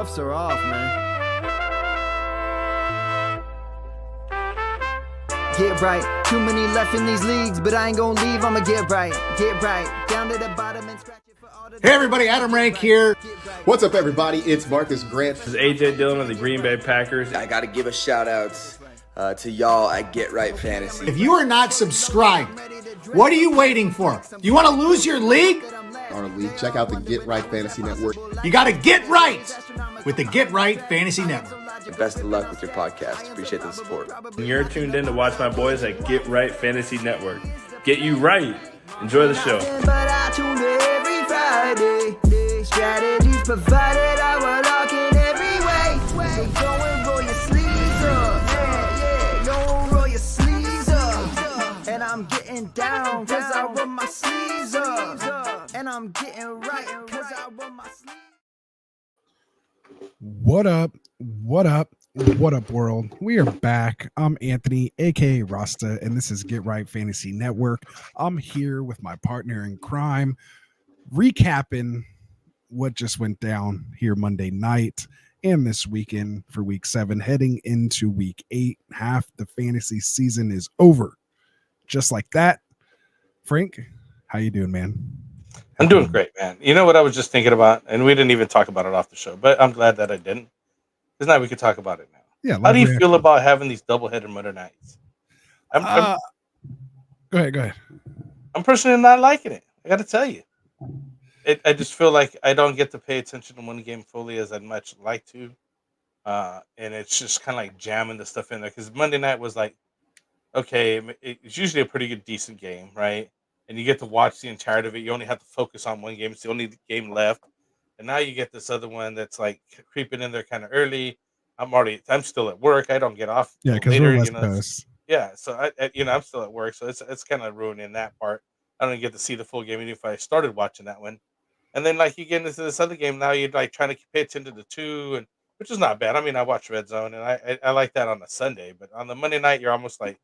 cuffs are off, man. Get right. Too many left in these leagues, but I ain't gonna leave. I'ma get right. Get right. Down to the bottom and scratch it for all the... Hey everybody, Adam Rank here. What's up everybody? It's Marcus Grant. This is AJ Dillon of the Green Bay Packers. I gotta give a shout out to y'all at Get Right Fantasy. If you are not subscribed, what are you waiting for? You want to lose your league? Our league. Check out the Get Right Fantasy Network. You got to get right with the Get Right Fantasy Network. Best of luck with your podcast. Appreciate the support. And you're tuned in to watch my boys at Get Right Fantasy Network. Get you right. Enjoy the show. But I tune in every Friday. Strategies provided, I will lock in every way. So go and roll your sleeves up. Yeah, go roll your sleeves up. And I'm getting down, cause I roll my sleeves up. And I'm getting right, cause I roll my sleeves up. What up? What up? What up, world? We are back. I'm Anthony, aka Rasta, and this is Get Right Fantasy Network. I'm here with my partner in crime, recapping what just went down here Monday night and this weekend for week 7, heading into week 8. Half the fantasy season is over. Just like that. Frank, how you doing, man? I'm doing great, man. You know what I was just thinking about, and we didn't even talk about it off the show, but I'm glad that I didn't. Because now we could talk about it now. Yeah. How do you feel about having these doubleheader Monday nights? Go ahead. I'm personally not liking it. I got to tell you. I just feel like I don't get to pay attention to one game fully as I'd much like to. And it's just kind of like jamming the stuff in there. Because Monday night was like, okay, it's usually a pretty good, decent game, right? And you get to watch the entirety of it. You only have to focus on one game. It's the only game left. And now you get this other one that's like creeping in there kind of early. I'm still at work. I don't get off. Yeah, because we're West Coast. Yeah, so I'm still at work, so it's kind of ruining that part. I don't get to see the full game even if I started watching that one. And then like you get into this other game now, you're like trying to pay attention to the two, and which is not bad. I mean, I watch Red Zone, and I like that on a Sunday, but on the Monday night, you're almost like,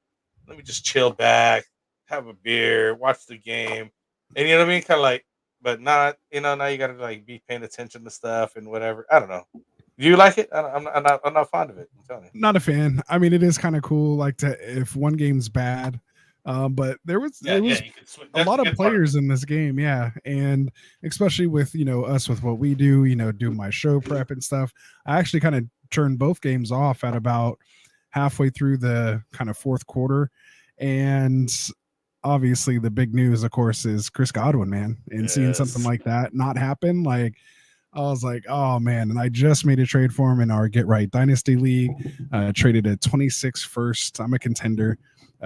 let me just chill back, have a beer, watch the game, and you know what I mean, kind of like. But not, now you got to like be paying attention to stuff and whatever. I don't know. Do you like it? I'm not fond of it. I'm telling you. Not a fan. I mean, it is kind of cool, like if one game's bad. But there was a lot of players in this game, yeah, and especially with us with what we do, do my show prep and stuff. I actually kind of turned both games off at about halfway through the kind of fourth quarter, and obviously the big news, of course, is Chris Godwin, man, and seeing something like that not happen, like I was like, oh man. And I just made a trade for him in our Get Right Dynasty League. Traded a 26 first. I'm a contender.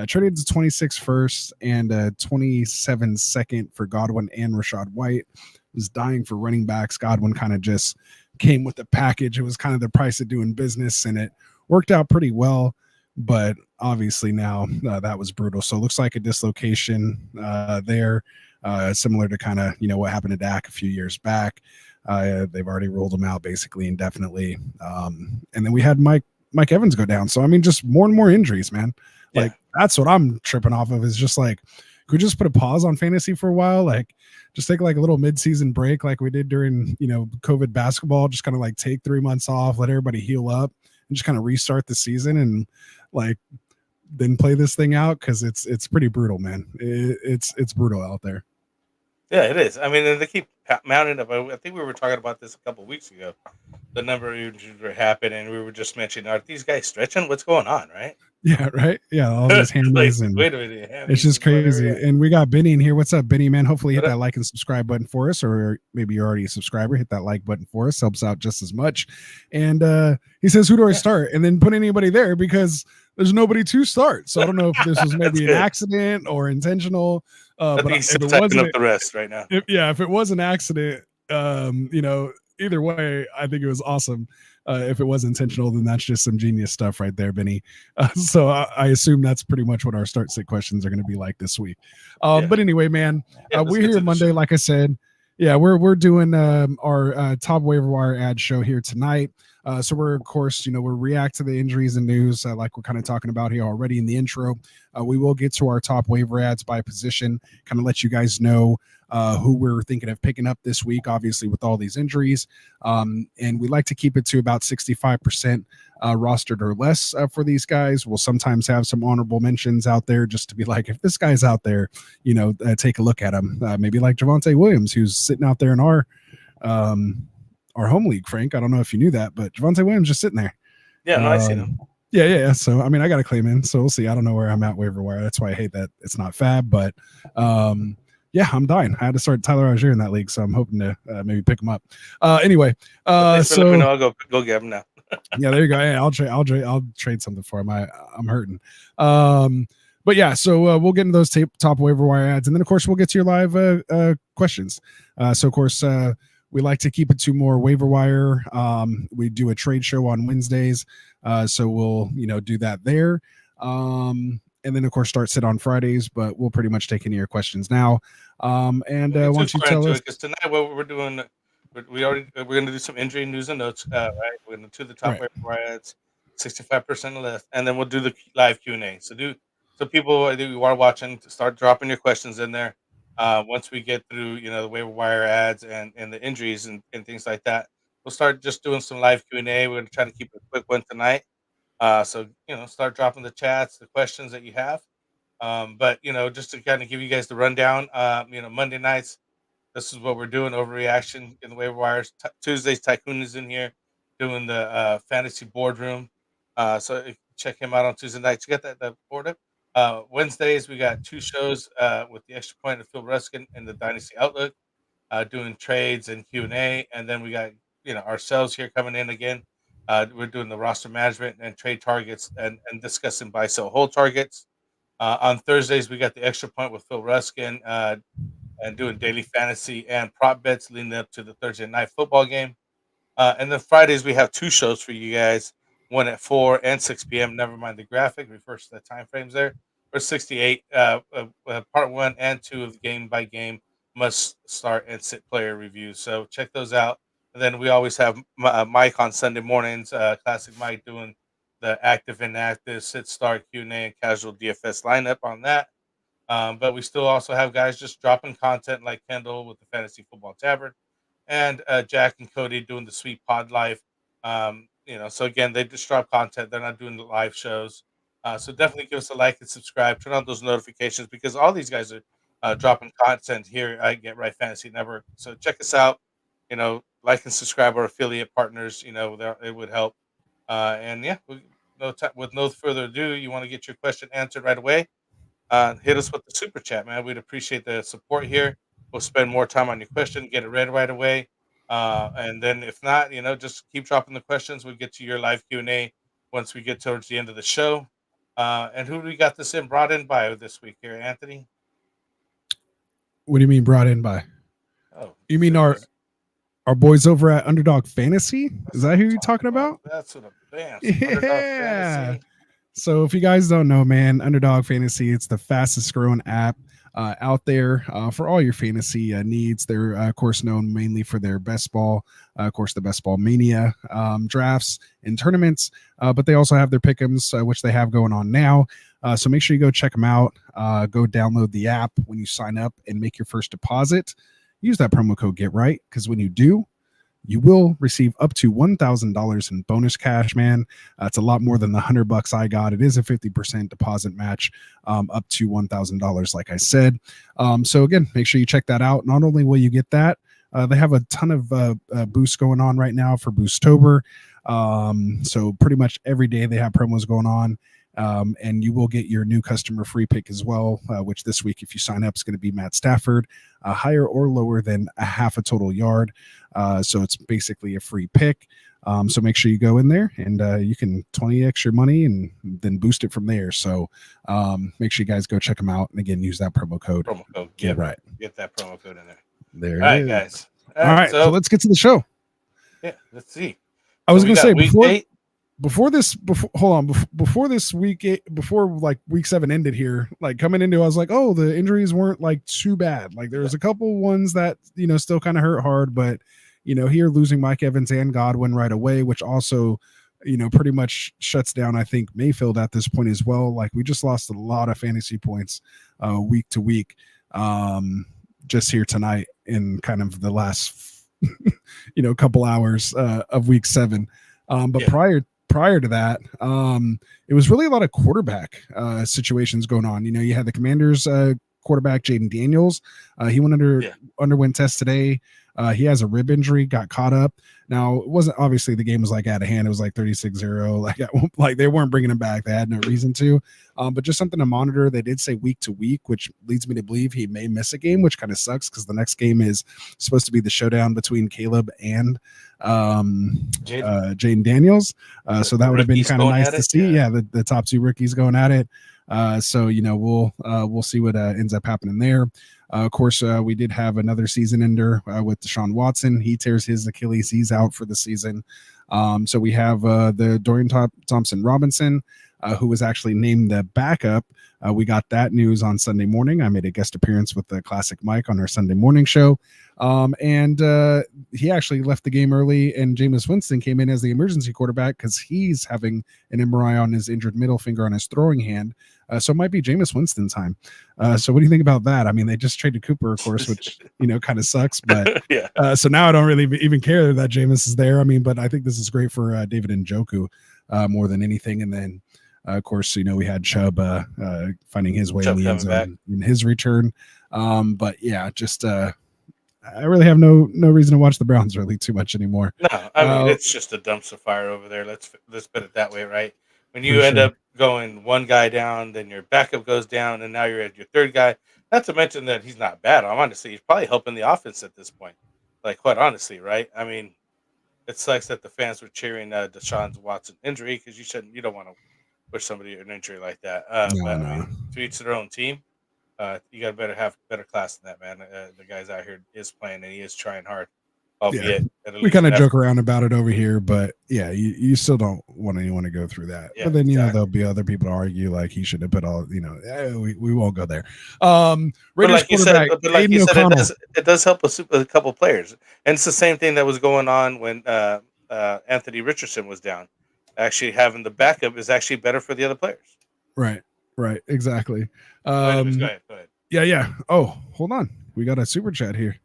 Traded to 26 first and a 27 second for Godwin and Rashad White. Was dying for running backs. Godwin kind of just came with the package. It was kind of the price of doing business, and it worked out pretty well. But obviously now that was brutal. So it looks like a dislocation there, similar to kind of, what happened to Dak a few years back. They've already ruled him out basically indefinitely. And then we had Mike Evans go down. So, I mean, just more and more injuries, man. Like, that's what I'm tripping off of, is just like, could we just put a pause on fantasy for a while? Like, just take like a little mid-season break like we did during, COVID basketball. Just kind of like take 3 months off, let everybody heal up, and just kind of restart the season and like then play this thing out, because it's pretty brutal, man. It's brutal out there. Yeah, it is. I mean, and they keep mounting up. I think we were talking about this a couple of weeks ago. The number of injuries were happening, and we were just mentioning, are these guys stretching? What's going on, right? Yeah, right. Yeah, all these hammies and wait a minute, it's just crazy. And we got Benny in here. What's up, Benny, man? Hopefully hit that like and subscribe button for us, or maybe you're already a subscriber. Hit that like button for us. Helps out just as much. And he says, who do I start? And then put anybody there, because there's nobody to start. So I don't know if this was maybe an accident or intentional. I think he's typing up the rest right now. If it was an accident, either way, I think it was awesome. If it was intentional, then that's just some genius stuff right there, Benny. So I assume that's pretty much what our start sit questions are going to be like this week. But anyway, man, we're here Monday, like I said. Yeah, we're doing our top waiver wire ad show here tonight. So we're, of course, we're react to the injuries and news like we're kind of talking about here already in the intro. We will get to our top waiver ads by position, kind of let you guys know who we're thinking of picking up this week, obviously with all these injuries. And we like to keep it to about 65% rostered or less for these guys. We'll sometimes have some honorable mentions out there just to be like, if this guy's out there, take a look at him. Maybe like Javonte Williams, who's sitting out there in our home league, Frank. I don't know if you knew that, but Javonte Williams just sitting there. Yeah, no, I seen him. Yeah. So, I mean, I got to claim in. So we'll see. I don't know where I'm at waiver wire. That's why I hate that it's not fab. But yeah, I'm dying. I had to start Tyler Algier in that league, so I'm hoping to maybe pick him up. Anyway, so I'll go get him now. Yeah, there you go. Hey, I'll trade something for him. I'm hurting. But yeah, so we'll get into those top waiver wire ads, and then of course we'll get to your live questions. So of course we like to keep it to more waiver wire. We do a trade show on Wednesdays, so we'll do that there. And then of course start sit on Fridays, but we'll pretty much take any of your questions now. And why don't you tell us? Because tonight what we're doing, we're going to do some injury news and notes. Right, we're going to do the top waiver wire ads, 65% or less, and then we'll do the live Q&A. So people who are watching, start dropping your questions in there. Once we get through, the waiver wire ads and the injuries and things like that, we'll start just doing some live Q&A. We're going to try to keep it a quick one tonight. So start dropping the chats, the questions that you have. But just to kind of give you guys the rundown, Monday nights, this is what we're doing, overreaction in the waiver wires. Tuesdays, Tycoon is in here doing the fantasy boardroom. So check him out on Tuesday nights. You got that board up? Wednesdays, we got 2 shows with the Extra Point of Phil Ruskin and the Dynasty Outlook, doing trades and Q&A. And then we got ourselves here coming in again. We're doing the roster management and trade targets and discussing buy, sell, hold targets. On Thursdays, we got the Extra Point with Phil Ruskin and doing daily fantasy and prop bets leading up to the Thursday night football game. And then Fridays, we have 2 shows for you guys, one at 4 and 6 p.m. Never mind the graphic, refers to the time frames there. Or 68, part 1 and 2 of the game by game must start and sit player reviews. So check those out. And then we always have Mike on Sunday mornings, Classic Mike doing the active, inactive, sit, start, Q&A, and casual DFS lineup on that. But we still also have guys just dropping content like Kendall with the Fantasy Football Tavern and Jack and Cody doing the Sweet Pod Live. So again, they just drop content. They're not doing the live shows. So definitely give us a like and subscribe. Turn on those notifications because all these guys are dropping content here at Get Right Fantasy Network. So check us out. Like and subscribe our affiliate partners. It would help. And yeah, with no further ado, you want to get your question answered right away? Hit us with the super chat, man. We'd appreciate the support here. We'll spend more time on your question, get it read right away. And then if not, just keep dropping the questions. We'll get to your live Q&A once we get towards the end of the show. And who do we got brought in by this week here, Anthony? What do you mean brought in by? Oh, you mean our boys over at Underdog Fantasy? Is that who you're talking about? That's what a yeah. So if you guys don't know, man, Underdog Fantasy, it's the fastest growing app out there for all your fantasy needs. They're, of course, known mainly for their best ball, of course, the best ball mania drafts and tournaments, but they also have their pick'ems, which they have going on now. So make sure you go check them out. Go download the app when you sign up and make your first deposit. Use that promo code GetRight, because when you do, you will receive up to $1,000 in bonus cash, man. It's a lot more than the $100 I got. It is a 50% deposit match, up to $1,000, like I said. So again, make sure you check that out. Not only will you get that, they have a ton of boosts going on right now for Boosttober. So pretty much every day they have promos going on. And you will get your new customer free pick as well, which this week, if you sign up, is going to be Matt Stafford, higher or lower than a half a total yard. So it's basically a free pick. So make sure you go in there and you can 20 extra money and then boost it from there. So make sure you guys go check them out. And again, use that promo code. Get right. Get that promo code in there. There All right, is. guys. All right. So let's get to the show. Yeah, let's see. I was going to say before like week 7 ended here, like coming into, I was like, oh, the injuries weren't like too bad. Like there was a couple ones that, still kind of hurt hard, but here losing Mike Evans and Godwin right away, which also, pretty much shuts down, I think, Mayfield at this point as well. Like we just lost a lot of fantasy points week to week. just here tonight in kind of the last couple hours of week 7. But prior to that, it was really a lot of quarterback situations going on. You had the Commanders quarterback Jaden Daniels. He underwent tests today. He has a rib injury, got caught up. Now, it wasn't obviously the game was like out of hand. It was like 36-0. Like they weren't bringing him back. They had no reason to. But just something to monitor. They did say week to week, which leads me to believe he may miss a game, which kind of sucks because the next game is supposed to be the showdown between Caleb and Jaden Daniels. So that would have been kind of nice to see. Yeah, the top 2 rookies going at it. So we'll see what ends up happening there. Of course, we did have another season ender with Deshaun Watson. He tears his Achilles. He's out for the season. So we have the Dorian Thompson Robinson, who was actually named the backup. We got that news on Sunday morning. I made a guest appearance with the Classic Mike on our Sunday morning show. And he actually left the game early, and Jameis Winston came in as the emergency quarterback because he's having an MRI on his injured middle finger on his throwing hand. So it might be Jameis Winston time. So what do you think about that? I mean, they just traded Cooper, of course, which, kind of sucks. But so now I don't really even care that Jameis is there. I mean, but I think this is great for David Njoku more than anything. And then, of course, we had Chubb finding his way in the end zone in his return. But yeah, just I really have no reason to watch the Browns really too much anymore. No, I mean it's just a dumpster fire over there. Let's put it that way, right? When you end up going one guy down, then your backup goes down, and now you're at your third guy. Not to mention that he's not bad. Honestly, he's probably helping the offense at this point. Like, quite honestly, right? I mean, it sucks that the fans were cheering Deshaun Watson injury because you don't want to push somebody an injury like that. I mean, to each their own team. You got to have better class than that, man. The guys out here is playing and he is trying hard. Albeit, we kind of joke around about it over here, but yeah, you still don't want anyone to go through that. Yeah, but then there'll be other people to argue like he should have put all. We won't go there. But like you said, it does help a couple players, and it's the same thing that was going on when Anthony Richardson was down. Actually, having the backup is actually better for the other players. Right, exactly. Go ahead. Yeah. Oh, hold on, we got a super chat here.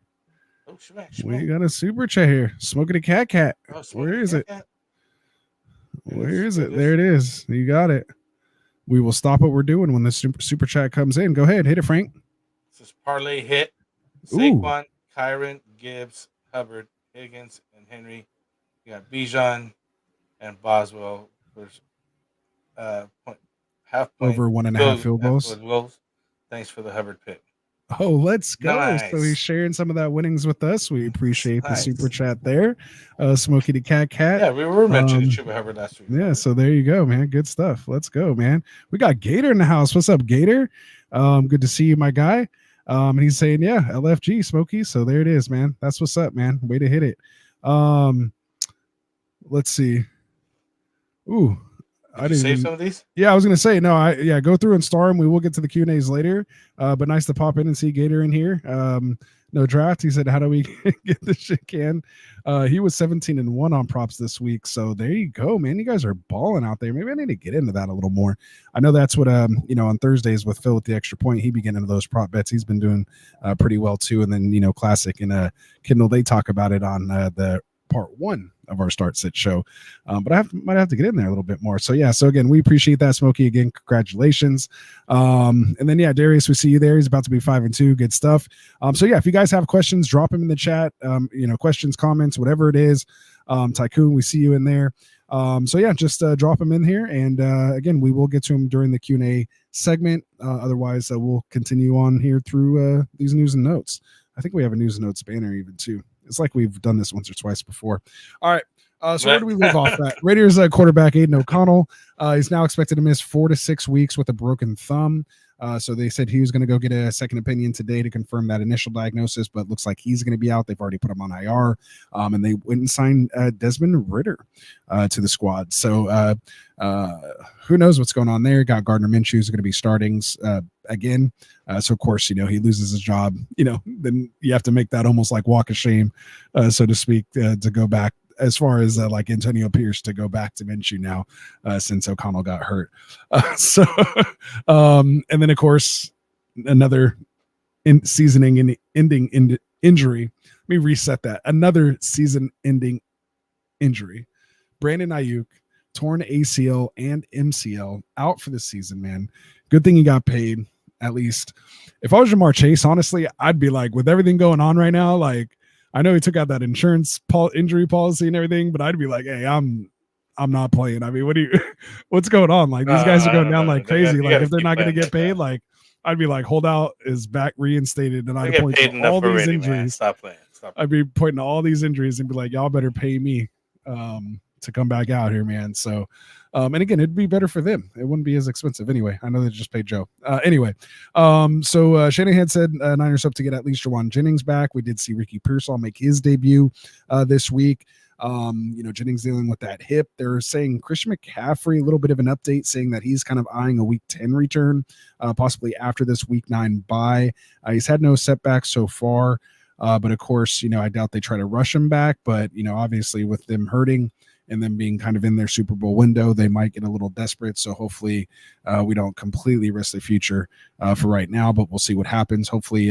We got a super chat here. Smoking a cat. Where is it? Where is it? There it is. You got it. We will stop what we're doing when the super chat comes in. Go ahead. Hit it, Frank. This is Parlay Hit. Saquon, Kyron, Gibbs, Hubbard, Higgins, and Henry. You got Bijan and Boswell. Half point. Over 1.5 field goals. Thanks for the Hubbard pick. Oh, let's go. Nice. So he's sharing some of that winnings with us. We appreciate the super chat there. Smokey the Cat. Yeah, we were mentioning Chuba Hubbard last week. Yeah, so there you go, man. Good stuff. Let's go, man. We got Gator in the house. What's up, Gator? Good to see you, my guy. And he's saying, yeah, LFG, Smokey. So there it is, man. That's what's up, man. Way to hit it. Let's see. Ooh. I didn't save some of these. Yeah, I was gonna say no. Go through and star them. We will get to the Q&As later. But nice to pop in and see Gator in here. No draft. He said, "How do we get this shit can?" He was 17-1 on props this week. So there you go, man. You guys are balling out there. Maybe I need to get into that a little more. I know that's what on Thursdays with Phil with the extra point. He began into those prop bets. He's been doing pretty well too. And then Classic and Kindle, they talk about it on the part 1 of our Start Sit show, but might have to get in there a little bit more. So yeah, so again, we appreciate that, Smokey. Again, congratulations. And then Darius, we see you there. He's about to be 5-2. Good stuff. So yeah, if you guys have questions, drop them in the chat. Questions, comments, whatever it is. Tycoon, we see you in there. So yeah, just drop them in here, and again, we will get to them during the Q&A segment. Otherwise, we'll continue on here through these news and notes. I think we have a news and notes banner even too. It's like we've done this once or twice before. All right. So where do we leave off at? Raiders quarterback Aiden O'Connell is now expected to miss 4 to 6 weeks with a broken thumb. So they said he was going to go get a second opinion today to confirm that initial diagnosis, but looks like he's going to be out. They've already put him on IR, and they went and signed Desmond Ridder to the squad. So who knows what's going on there? Got Gardner Minshew who's going to be starting again. So of course, he loses his job, then you have to make that almost like walk of shame, so to speak, to go back as far as like Antonio Pierce to go back to Minshew now, since O'Connell got hurt. And then of course, another season-ending injury. Let me reset that. Another season-ending injury. Brandon Ayuk, torn ACL and MCL, out for the season, man. Good thing he got paid, at least. If I was Jamar Chase, honestly, I'd be like, with everything going on right now, like, I know he took out that insurance injury policy and everything, but I'd be like, hey, I'm not playing. I mean, what's going on? Like, these guys are going down like crazy. Like, if they're not going to get paid, like, I'd be like, holdout is back reinstated, and I'd point to all these injuries. Stop playing. I'd be pointing to all these injuries and be like, y'all better pay me to come back out here, man. So, and again, it'd be better for them. It wouldn't be as expensive anyway. I know they just paid Joe. Anyway, so Shanahan said Niners hope to get at least Jawan Jennings back. We did see Ricky Pearsall make his debut this week. Jennings dealing with that hip. They're saying Christian McCaffrey, a little bit of an update, saying that he's kind of eyeing a week 10 return, possibly after this week 9 bye. He's had no setbacks so far, but of course, I doubt they try to rush him back. But, obviously with them hurting and them being kind of in their Super Bowl window, they might get a little desperate. So hopefully we don't completely risk the future for right now, but we'll see what happens. Hopefully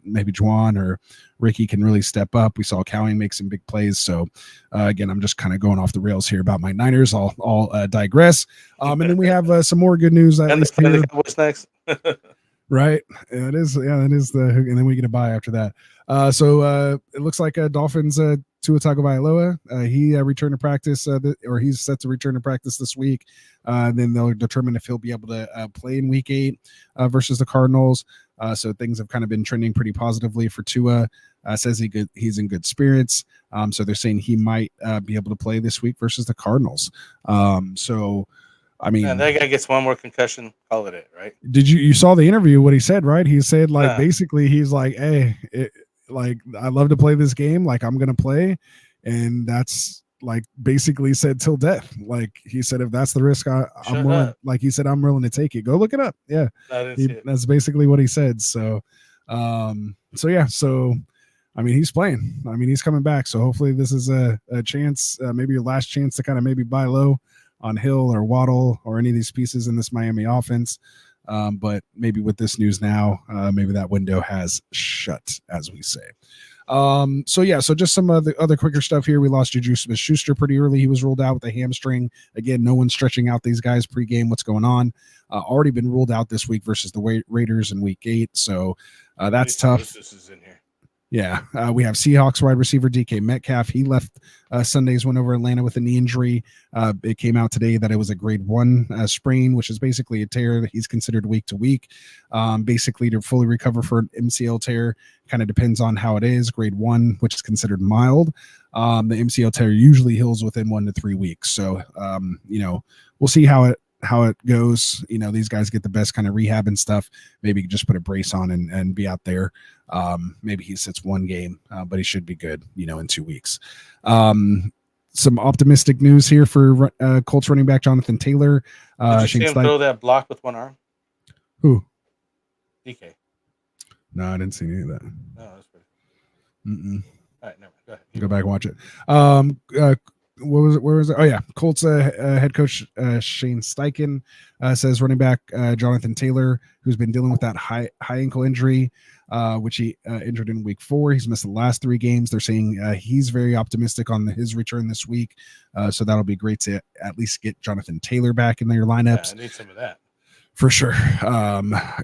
maybe Juwan or Ricky can really step up. We saw Cowing make some big plays. So again, I'm just kind of going off the rails here about my Niners. I'll digress. And then we have some more good news. What's next? Right. Yeah, it is. Yeah, it is and then we get a bye after that. So it looks like Dolphins Tua Tagovailoa. He returned to practice, or he's set to return to practice this week. Then they'll determine if he'll be able to play in Week 8 versus the Cardinals. So things have kind of been trending pretty positively for Tua. Says he's in good spirits. So they're saying he might be able to play this week versus the Cardinals. So. I mean, that guy gets one more concussion, call it, right? Did you saw the interview? What he said, right? He said, like, basically, he's like, "Hey, I love to play this game. Like, I'm gonna play," and that's like basically said till death. Like he said, if that's the risk, I'm willing. Like he said, I'm willing to take it. Go look it up. Yeah, that's basically what he said. So, yeah. So, I mean, he's playing. I mean, he's coming back. So hopefully, this is a chance, maybe your last chance to kind of maybe buy low on Hill or Waddle or any of these pieces in this Miami offense. But maybe with this news now, maybe that window has shut, as we say. So just some of the other quicker stuff here. We lost Juju Smith-Schuster pretty early. He was ruled out with a hamstring. Again, no one's stretching out these guys pregame. What's going on? Already been ruled out this week versus the Raiders in Week 8. So that's tough. This is in here. Yeah, we have Seahawks wide receiver DK Metcalf. He left Sunday's win over Atlanta with a knee injury. It came out today that it was a grade 1 sprain, which is basically a tear that he's considered week to week. Basically, to fully recover for an MCL tear kind of depends on how it is. Grade 1, which is considered mild. The MCL tear usually heals within 1 to 3 weeks. So, we'll see how it goes. These guys get the best kind of rehab and stuff. Maybe just put a brace on and be out there. Maybe he sits one game, but he should be good, in 2 weeks. Some optimistic news here for Colts running back Jonathan Taylor. Did you see him throw that block with one arm? Who? DK. No, I didn't see any of that. No, that's pretty. Mm-mm. All right, never. Go ahead. Go back and watch it. What was it? Where was it? Oh yeah, Colts head coach Shane Steichen says running back Jonathan Taylor, who's been dealing with that high ankle injury, which he injured in week 4. He's missed the last 3 games. They're saying he's very optimistic on his return this week, so that'll be great to at least get Jonathan Taylor back in their lineups. Yeah, I need some of that. For sure.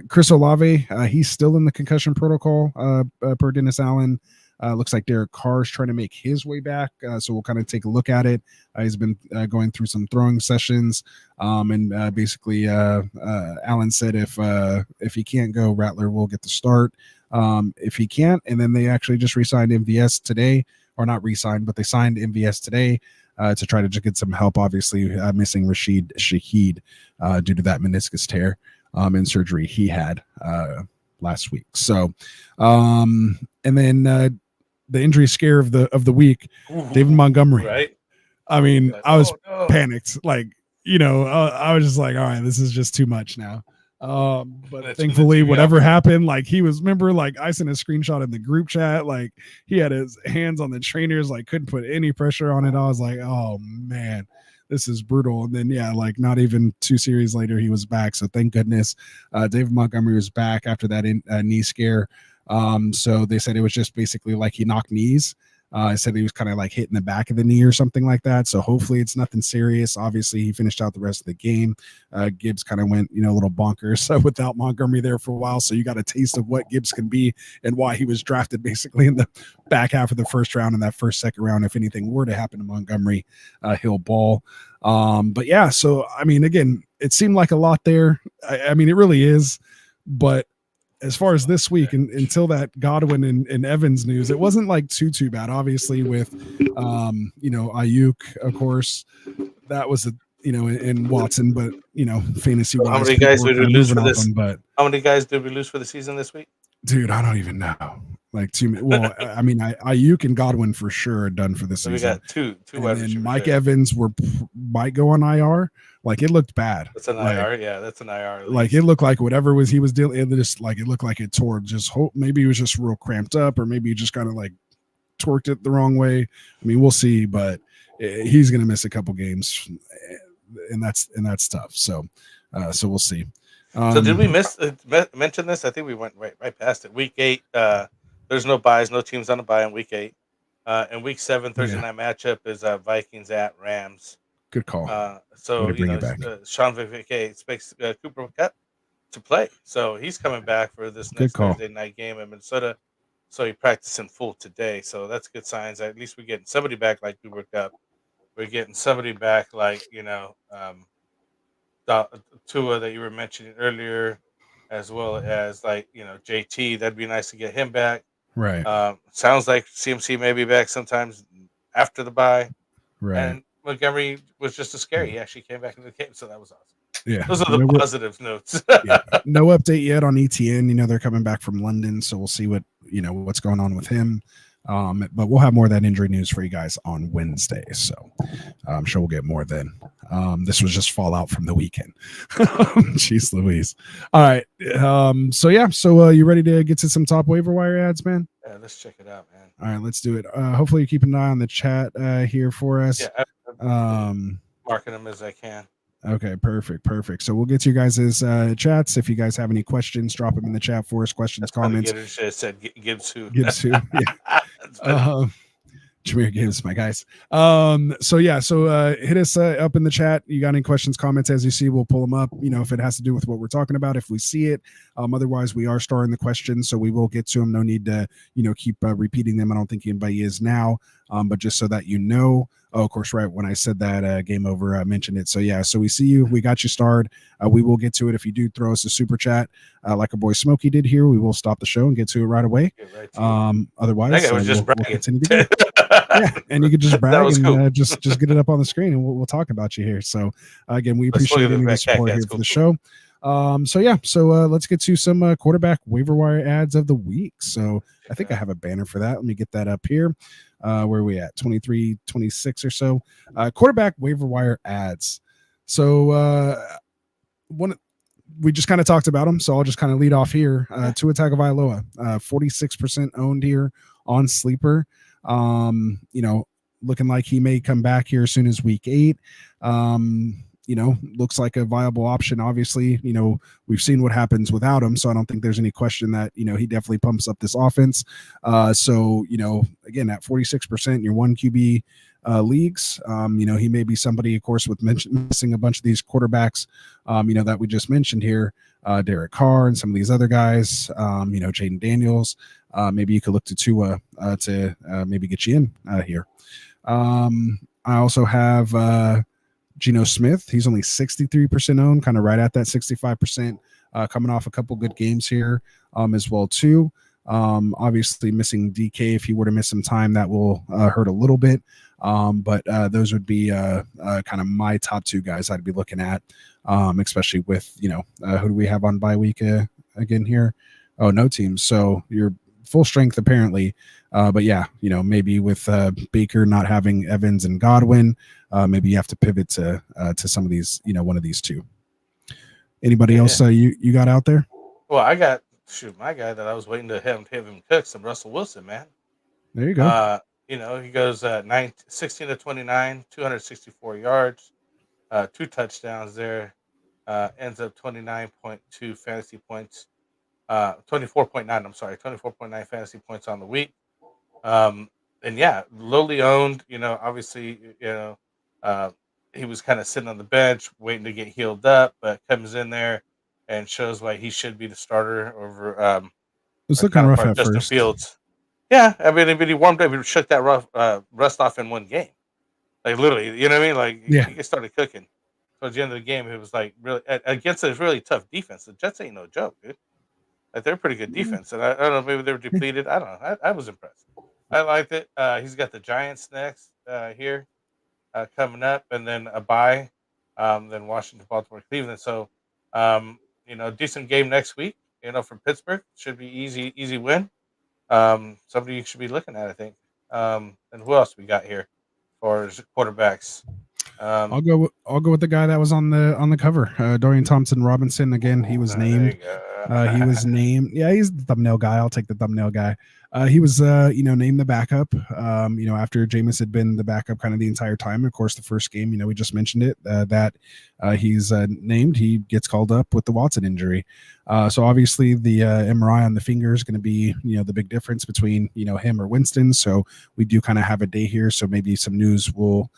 Chris Olave, he's still in the concussion protocol per Dennis Allen. Looks like Derek Carr is trying to make his way back, so we'll kind of take a look at it. He's been going through some throwing sessions, and basically Allen said if he can't go, Rattler will get the start. If he can't, and then they actually just re-signed MVS today, or not re-signed, but they signed MVS today to try to just get some help. Obviously, missing Rashid Shaheed due to that meniscus tear and surgery he had last week. So, and then the injury scare of the week, David Montgomery. Right. I mean, I was panicked. Like, I was just like, all right, this is just too much now. But thankfully, whatever happened, like he was, remember, like I sent a screenshot in the group chat, like he had his hands on the trainers, like couldn't put any pressure on it. I was like, oh man, this is brutal. And then, yeah, like not even 2 series later, he was back. So thank goodness David Montgomery was back after that knee scare. So they said it was just basically like he knocked knees. I said he was kind of like hitting the back of the knee or something like that. So hopefully it's nothing serious. Obviously, he finished out the rest of the game. Gibbs kind of went, a little bonkers without Montgomery there for a while. So you got a taste of what Gibbs can be and why he was drafted basically in the back half of the first round and that second round. If anything were to happen to Montgomery, he'll ball. But yeah, so I mean, again, it seemed like a lot there. I mean, it really is. But as far as this week until that Godwin and Evans news, it wasn't like too bad. Obviously, with Ayuk, of course, that was in Watson, but fantasy wise, how many guys did we lose for this? But how many guys did we lose for the season this week? Dude, I don't even know. Like well, I mean, Ayuk and Godwin for sure are done for the season. We got two. And Mike Evans might go on IR. Like it looked bad. That's an IR. Yeah, that's an IR. Like it looked like whatever he was dealing. It looked like it tore. Maybe he was just real cramped up, or maybe he just kind of like torqued it the wrong way. I mean, we'll see, but he's gonna miss a couple games, and that's tough. So we'll see. So did we mention this? I think we went right past it. Week 8, there's no buys, no teams on a buy in week 8. And week 7, Thursday night matchup is Vikings at Rams. Good call. So Sean McVay expects Cooper Kupp to play, so he's coming back for this next Thursday night game in Minnesota. So he practiced in full today, so that's good signs. At least we're getting somebody back like Cooper Kupp. We're getting somebody back like Tua that you were mentioning earlier, as well as like JT. That'd be nice to get him back. Right. Sounds like CMC may be back sometimes after the bye. Right. And Montgomery was just as scary. He actually came back into the game, so that was awesome. Yeah. Those are the positive notes. Yeah. No update yet on ETN. They're coming back from London, so we'll see what's going on with him. But we'll have more of that injury news for you guys on Wednesday. So I'm sure we'll get more then. This was just fallout from the weekend. Jeez Louise. All right. So you ready to get to some top waiver wire ads, man? Yeah, let's check it out, man. All right, let's do it. Hopefully you keep an eye on the chat here for us. Yeah, marking them as I can. Okay, perfect. So we'll get to you guys' chats. If you guys have any questions, drop them in the chat for us. Questions, comments. Said Gibbs who? Gibbs who? Yeah. Jameer Gibbs, my guys. So hit us up in the chat. You got any questions, comments? As you see, we'll pull them up. If it has to do with what we're talking about, if we see it. Otherwise, we are starring the questions, so we will get to them. No need to keep repeating them. I don't think anybody is now. But just so that Oh, of course, right. When I said that, Game Over, I mentioned it. So, so we see you. We got you starred. We will get to it. If you do throw us a super chat, like our boy Smokey did here, we will stop the show and get to it right away. Otherwise, that guy was just we'll continue to go. Yeah, and you could just brag and cool. just get it up on the screen, and we'll talk about you here. So, again, we appreciate any of the support here for the show. Let's get to some quarterback waiver wire ads of the week. So I think I have a banner for that. Let me get that up here. Where are we at? 23, 26 or so. Quarterback waiver wire ads. So we just kind of talked about them, so I'll just kind of lead off here. Tua Tagovailoa, 46% owned here on Sleeper. Looking like he may come back here as soon as week 8. Looks like a viable option. Obviously, we've seen what happens without him, so I don't think there's any question that, he definitely pumps up this offense. Again, at 46%, your 1 QB leagues, he may be somebody, of course, with missing a bunch of these quarterbacks, that we just mentioned here, Derek Carr and some of these other guys, Jaden Daniels. Maybe you could look to Tua to maybe get you in here. I also have Geno Smith. He's only 63% owned, kind of right at that 65%, coming off a couple good games here as well too. Obviously missing DK. If he were to miss some time, that will hurt a little bit. But those would be kind of my top 2 guys I'd be looking at, especially with, who do we have on bye week again here? Oh, no teams. So you're full strength apparently. But yeah, maybe with Baker not having Evans and Godwin, maybe you have to pivot to some of these, one of these 2. Anybody else you got out there? Well, I got my guy that I was waiting to have him cook some Russell Wilson, man. There you go. He goes 16 to 29, 264 yards, 2 touchdowns there. Ends up 29.2 fantasy points. 24.9. I'm sorry, 24.9 fantasy points on the week. And yeah, lowly owned. Obviously, uh, he was kind of sitting on the bench waiting to get healed up, but comes in there and shows why he should be the starter over It was our looking rough counterpart at Justin first. Fields. Yeah, I mean, he warmed up. He shook that rust off in one game. Like literally, you know what I mean? Like Yeah. he started cooking. Towards the end of the game, it was like really against a really tough defense. The Jets ain't no joke, dude. Like they're a pretty good defense, and I don't know, maybe they were depleted. I don't know. I was impressed. I liked it. He's got the Giants next here coming up, and then a bye, then Washington, Baltimore, Cleveland. So, decent game next week. From Pittsburgh, should be easy win. Somebody you should be looking at, I think. And who else we got here for quarterbacks? I'll go with the guy that was on the cover, Dorian Thompson-Robinson. Again, he was named. He was named. Yeah, he's the thumbnail guy. I'll take the thumbnail guy. He was named the backup. After Jameis had been the backup kind of the entire time. Of course, the first game, we just mentioned it that he's named. He gets called up with the Watson injury. So obviously the MRI on the finger is going to be the big difference between him or Winston. So we do kind of have a day here. So maybe some news will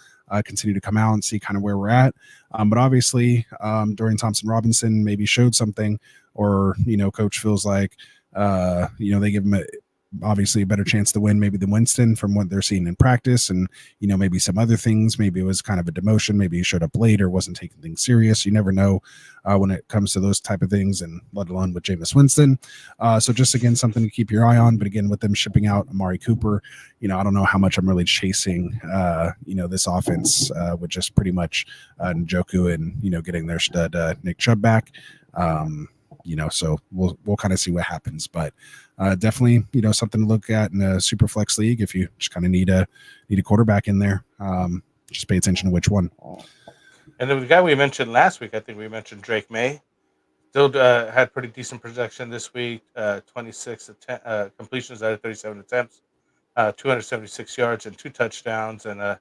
continue to come out and see kind of where we're at. But obviously, Dorian Thompson-Robinson maybe showed something, or coach feels like they give him obviously a better chance to win maybe than Winston from what they're seeing in practice, and maybe some other things. Maybe it was kind of a demotion. Maybe he showed up late or wasn't taking things serious. You never know when it comes to those type of things, and let alone with Jameis Winston. So just again, something to keep your eye on. But again, with them shipping out Amari Cooper, I don't know how much I'm really chasing this offense with just pretty much Njoku and getting their stud Nick Chubb back. So we'll kind of see what happens, but definitely, something to look at in a super flex league. If you just kind of need a quarterback in there, just pay attention to which one. And then the guy we mentioned last week, I think we mentioned Drake May, still had pretty decent production this week. 26 completions out of 37 attempts, 276 yards and 2 touchdowns, and a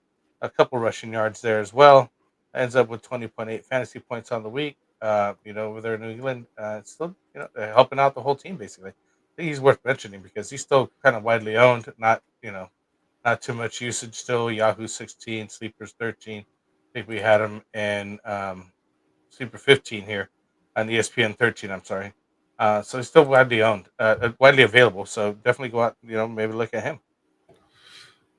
couple rushing yards there as well. Ends up with 20.8 fantasy points on the week. Over there in New England, still, helping out the whole team basically. I think he's worth mentioning because he's still kind of widely owned, not too much usage still. Yahoo 16, Sleepers 13. I think we had him in Sleeper 15 here on ESPN 13. I'm sorry. So he's still widely owned, widely available. So definitely go out, maybe look at him.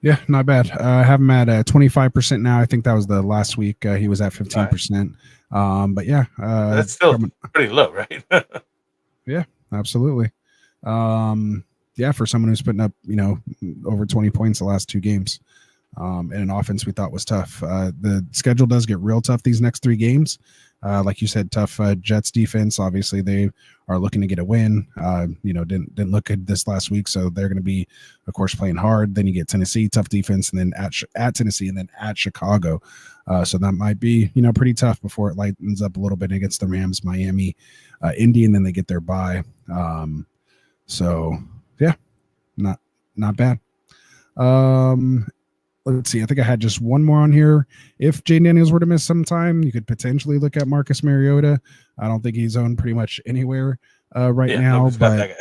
Yeah, not bad. I have him at 25% now. I think that was the last week. He was at 15%. But yeah, that's still pretty low, right? Yeah, absolutely. For someone who's putting up, over 20 points the last 2 games, in an offense we thought was tough. The schedule does get real tough these next 3 games. Like you said, tough Jets defense. Obviously, they are looking to get a win. Didn't look good this last week, so they're going to be, of course, playing hard. Then you get Tennessee, tough defense, and then at Tennessee, and then at Chicago. So that might be pretty tough before it lightens up a little bit against the Rams, Miami, Indy, and then they get their bye. So yeah, not bad. Let's see. I think I had just one more on here. If Jane Daniels were to miss some time, you could potentially look at Marcus Mariota. I don't think he's owned pretty much anywhere right now, but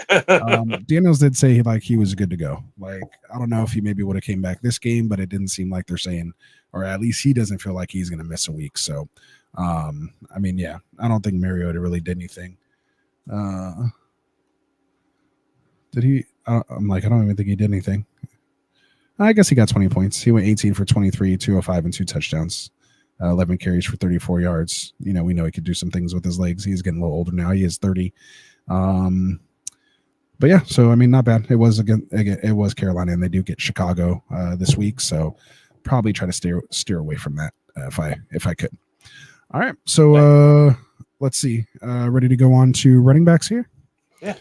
Daniels did say he was good to go. I don't know if he maybe would have came back this game, but it didn't seem like they're saying, or at least he doesn't feel like he's going to miss a week. So, I don't think Mariota really did anything. Did he? I don't even think he did anything. I guess he got 20 points. He went 18 for 23, 205, and 2 touchdowns. 11 carries for 34 yards. We know he could do some things with his legs. He's getting a little older now. He is 30. But yeah, so not bad. It was it was Carolina, and they do get Chicago this week. So probably try to steer away from that if I could. All right. So let's see. Ready to go on to running backs here? Yeah.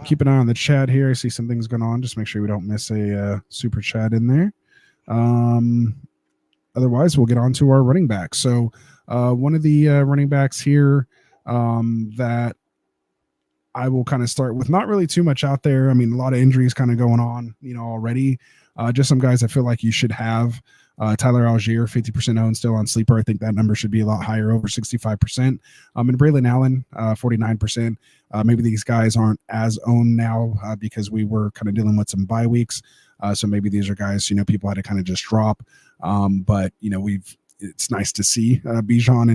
Keep an eye on the chat here. I see some things going on. Just make sure we don't miss a super chat in there. Otherwise, we'll get on to our running backs. So one of the running backs here that I will kind of start with, not really too much out there. A lot of injuries kind of going on, already. Just some guys I feel like you should have Tyler Algier, 50% owned, still on sleeper. I think that number should be a lot higher, over 65%. And Braylon Allen, 49%. Maybe these guys aren't as owned now because we were kind of dealing with some bye weeks. So maybe these are guys, people had to kind of just drop. But it's nice to see Bijan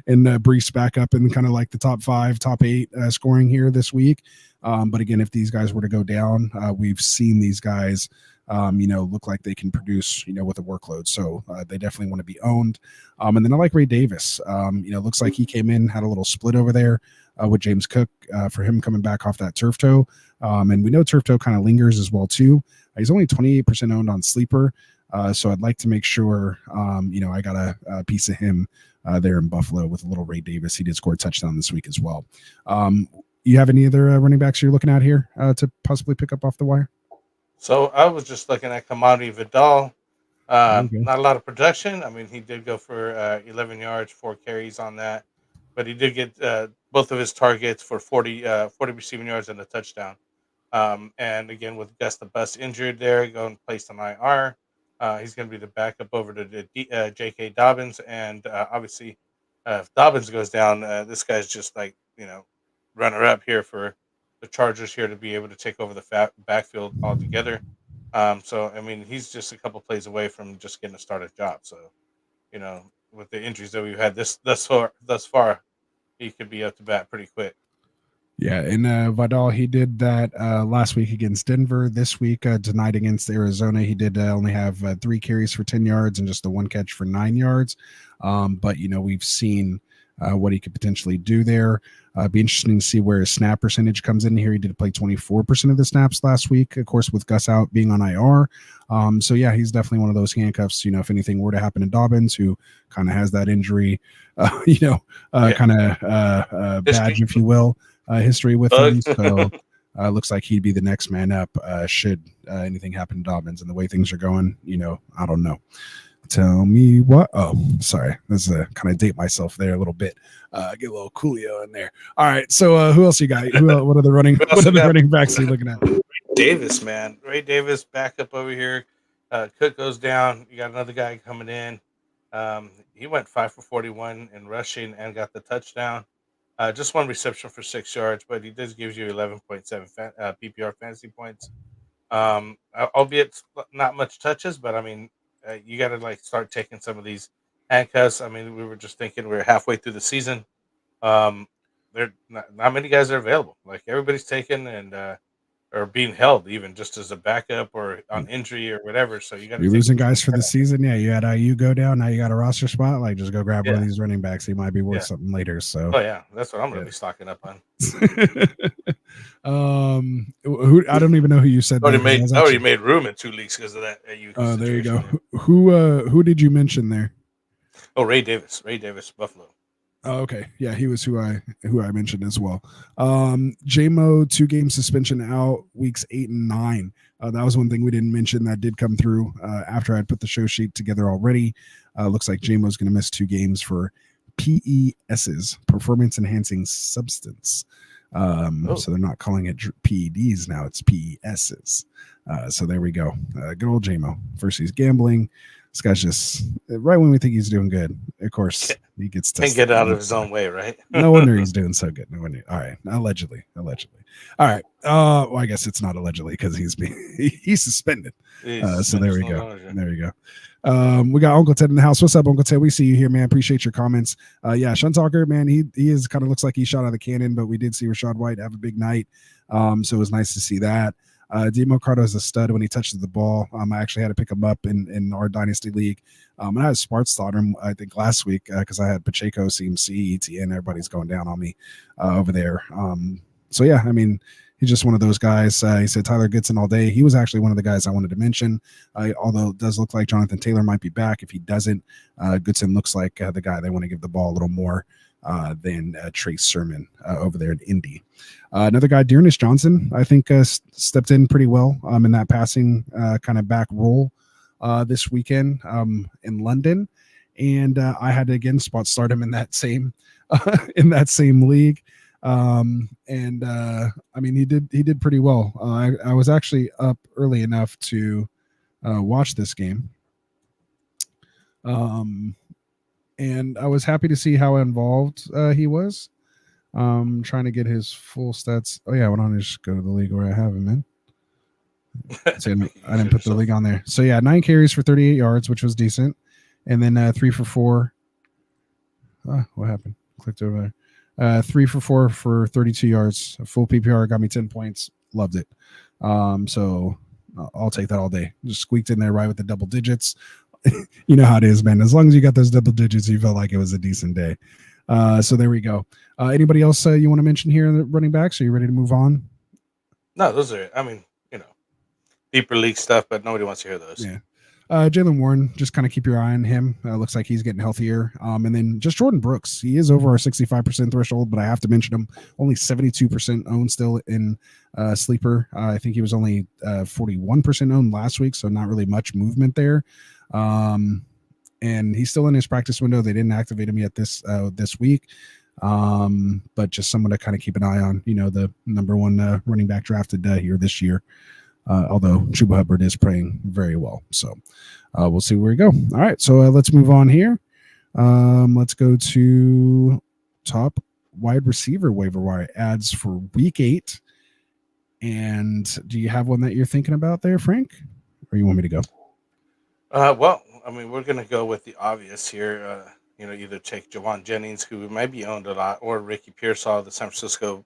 and Brees back up in kind of like the top 5, top 8 scoring here this week. But again, if these guys were to go down, we've seen these guys, look like they can produce, with a workload. So they definitely want to be owned. And then I like Ray Davis. Looks like he came in, had a little split over there with James Cook for him coming back off that turf toe. And we know turf toe kind of lingers as well too. He's only 28% owned on sleeper. So I'd like to make sure, I got a piece of him there in Buffalo with a little Ray Davis. He did score a touchdown this week as well. You have any other running backs you're looking at here to possibly pick up off the wire? So I was just looking at Commodity Vidal. Not a lot of production. I mean, he did go for 11 yards, 4 carries on that, but he did get both of his targets for 40 receiving yards and a touchdown. And again, with Gus the Bus injured there, going placed on IR, he's going to be the backup over to J.K. Dobbins. And obviously, if Dobbins goes down, this guy's just like, runner up here for the Chargers here to be able to take over the backfield altogether. So, I mean, he's just a couple plays away from just getting a started job. So, with the injuries that we've had thus far, he could be up to bat pretty quick. Yeah, and Vidal, he did that last week against Denver. This week, tonight against Arizona, he did only have 3 carries for 10 yards and just the 1 catch for 9 yards. But, we've seen what he could potentially do there. Be interesting to see where his snap percentage comes in here. He did play 24% of the snaps last week, of course, with Gus out being on IR. So, yeah, he's definitely one of those handcuffs, if anything were to happen to Dobbins, who kind of has that injury, kind of badge, if you will. History with him, so looks like he'd be the next man up should anything happen to Dobbins. And the way things are going, I don't know. Tell me what? Oh, sorry. This is kind of date myself there a little bit. Get a little Coolio in there. All right. So who else you got? What are the running backs are you looking at? Ray Davis, man. Ray Davis back up over here. Cook goes down. You got another guy coming in. He went 5 for 41 in rushing and got the touchdown. Just 1 reception for 6 yards, but he does give you 11.7 PPR fantasy points. Albeit not much touches, but I mean, you got to start taking some of these handcuffs. I mean, we were just thinking we're halfway through the season. There not many guys are available. Like everybody's taken and or being held even just as a backup or on injury or whatever. So you got you're losing guys for the season. Yeah, you had IU go down. Now you got a roster spot. Just go grab one of these running backs. He might be worth something later. So that's what I'm really stocking up on. Who I don't even know who you said. I already made room in 2 leagues because of that. Oh, there you go. Who did you mention there? Oh, Ray Davis, Buffalo. Oh, okay. Yeah, he was who I mentioned as well. JMO 2-game suspension out weeks 8 and 9. That was one thing we didn't mention that did come through after I'd put the show sheet together already. Looks like JMO's going to miss 2 games for PESs, performance enhancing substance. So they're not calling it PEDs now, it's PESs. So there we go. Good old JMO. First he's gambling. This guy's just right when we think he's doing good. Of course, he gets can't get out of his own way, right? No wonder he's doing so good. No wonder. All right, allegedly. All right. Well, I guess it's not allegedly because he's suspended. So there we go. There you go. We got Uncle Ted in the house. What's up, Uncle Ted? We see you here, man. Appreciate your comments. Sean Talker, man, he is kind of looks like he shot out of the cannon, but we did see Rashad White have a big night. So it was nice to see that. Demo Cardo is a stud when he touches the ball. I actually had to pick him up in our dynasty league. And I had Sparts thought him, I think, last week because I had Pacheco, CMC, ETN. Everybody's going down on me over there. So, yeah, I mean, he's just one of those guys. He said Tyler Goodson all day. He was actually one of the guys I wanted to mention, although it does look like Jonathan Taylor might be back. If he doesn't, Goodson looks like the guy they want to give the ball a little more than Trace Sermon over there in Indy. Another guy, Dearness Johnson, I think stepped in pretty well in that passing kind of back role this weekend in London. And I had to again start him in that same league. I mean, he did pretty well. I was actually up early enough to watch this game. And I was happy to see how involved he was. Trying to get his full stats. Oh yeah, why don't I just go to the league where I have him in? See, I didn't put the league on there. So yeah, 9 carries for 38 yards, which was decent, and then 3 for 4. What happened? Clicked over there. 3 for 4 for 32 yards. A full PPR got me 10 points. Loved it. So I'll take that all day. Just squeaked in there right with the double digits. You know how it is, man. As long as you got those double digits, you felt like it was a decent day. So there we go. Anybody else you want to mention here in the running backs? Are you ready to move on? No, those are, I mean, deeper league stuff, but nobody wants to hear those. Yeah. Jalen Warren, just kind of keep your eye on him. Looks like he's getting healthier. And then just Jordan Brooks. He is over our 65% threshold, but I have to mention him. Only 72% owned still in Sleeper. I think he was only 41% owned last week, so not really much movement there. And he's still in his practice window. They didn't activate him yet this week. But just someone to kind of keep an eye on, the number one running back drafted here this year. Although Chuba Hubbard is playing very well. So we'll see where we go. All right. So let's move on here. Let's go to top wide receiver waiver wire ads for week 8. And do you have one that you're thinking about there, Frank? Or you want me to go? Well, I mean, we're going to go with the obvious here. Either take Jawan Jennings, who might be owned a lot, or Ricky Pearsall, the San Francisco,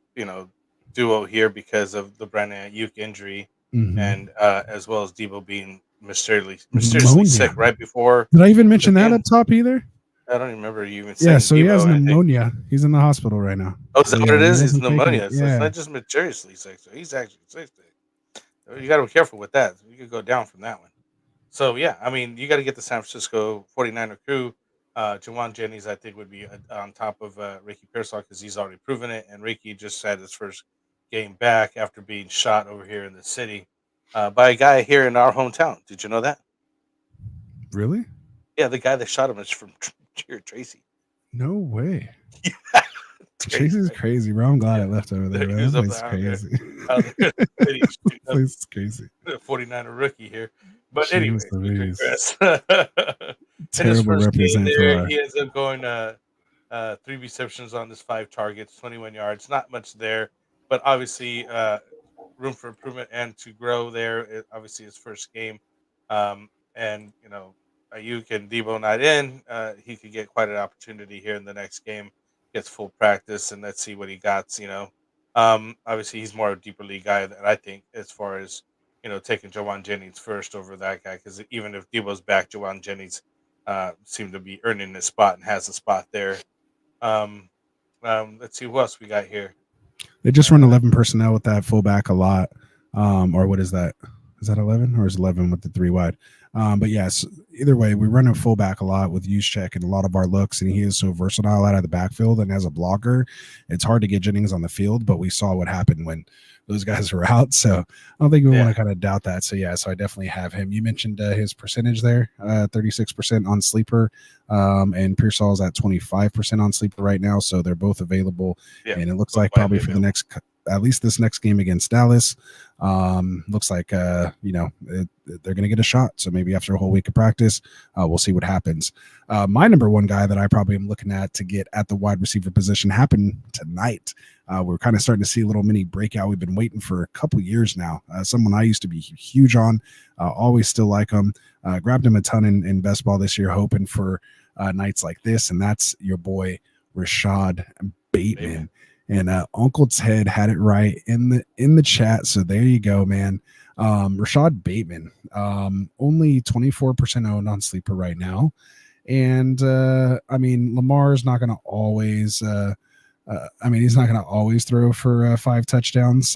duo here because of the Brandon Ayuk injury. Mm-hmm. And as well as Debo being mysteriously sick right before. Did I even mention that up top either? I don't even remember you even saying. Yeah, so Debo, he has pneumonia. He's in the hospital right now. Oh, is that what it is? He's pneumonia. So yeah. it's not just mysteriously sick. So he's actually sick. You got to be careful with that. You could go down from that one. So yeah, I mean, you got to get the San Francisco 49er crew. Jawan Jennings, I think, would be on top of Ricky Pearsall because he's already proven it, and Ricky just had his first game back after being shot over here in the city by a guy here in our hometown. Did you know that? Really? Yeah, the guy that shot him is from Tracy. No way. Tracy's crazy, bro. I'm glad I left over there. That place is crazy. Place is crazy. 49er rookie here. But Jeez anyway, terrible represent there, he ends up going 3 receptions on his 5 targets, 21 yards. Not much there, but obviously room for improvement and to grow there. Obviously, his first game, and Ayuk and Debo not in. He could get quite an opportunity here in the next game. Gets full practice, and let's see what he got. Obviously, he's more a deeper league guy than I think, as far as taking Jawan Jennings first over that guy, because even if Debo's back, Jawan Jennings seemed to be earning his spot and has a spot there. Let's see who else we got here. They just run 11 personnel with that fullback a lot. Or what is that? Is that 11 or is 11 with the 3 wide? But yes, either way, we run a fullback a lot with Juszczyk and a lot of our looks, and he is so versatile out of the backfield. And as a blocker, it's hard to get Jennings on the field, but we saw what happened when those guys were out. So I don't think we want to kind of doubt that. So yeah, so I definitely have him. You mentioned his percentage there, 36% on Sleeper, and Pearsall's at 25% on Sleeper right now. So they're both available, and it looks like probably for the next, at least this next game against Dallas, looks like they're going to get a shot. So maybe after a whole week of practice, we'll see what happens. My number one guy that I probably am looking at to get at the wide receiver position happened tonight. We're kind of starting to see a little mini breakout. We've been waiting for a couple years now. Someone I used to be huge on, always still like him. Grabbed him a ton in best ball this year, hoping for nights like this, and that's your boy Rashad Bateman. And Uncle Ted had it right in the chat. So there you go, man. Rashad Bateman, only 24% owned on Sleeper right now. And I mean, Lamar's not going to always, he's not going to always throw for 5 touchdowns,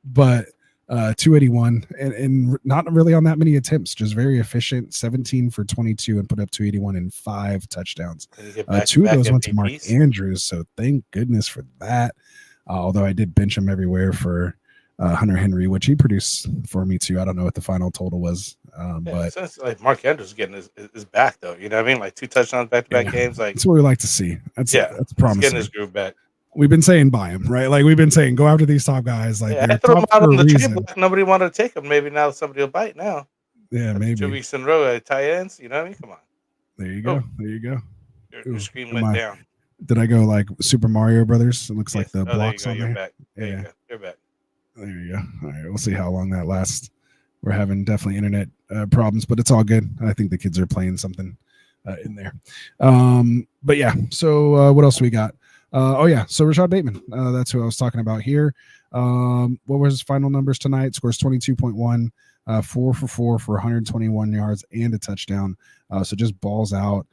but 281 and not really on that many attempts, just very efficient, 17 for 22 and put up 281 and 5 touchdowns. 2 of those went to Mark Andrews, so thank goodness for that. Although I did bench him everywhere for Hunter Henry, which he produced for me too. I don't know what the final total was, but it's like Mark Andrews getting his back though. You know what I mean? Like 2 touchdowns back-to-back games. Like that's what we like to see. That's promising. Getting his groove back. We've been saying buy him, right? Like we've been saying go after these top guys. Like they're throw them out on the table. Like nobody wanted to take them. Maybe now somebody will bite now. Yeah, maybe 2 weeks in a row at tight ends. You know what I mean? Come on. there you go. There you go. Your screen went down. Did I go like Super Mario Brothers? It looks like the blocks there you go. on You're there. back. There you go. You're back. There you go. All right, we'll see how long that lasts. We're having definitely internet problems, but it's all good. I think the kids are playing something in there. But yeah, so what else we got? So Rashad Bateman, that's who I was talking about here. What was his final numbers tonight? Scores 22.1, 4 for 4 for 121 yards and a touchdown. So just balls out.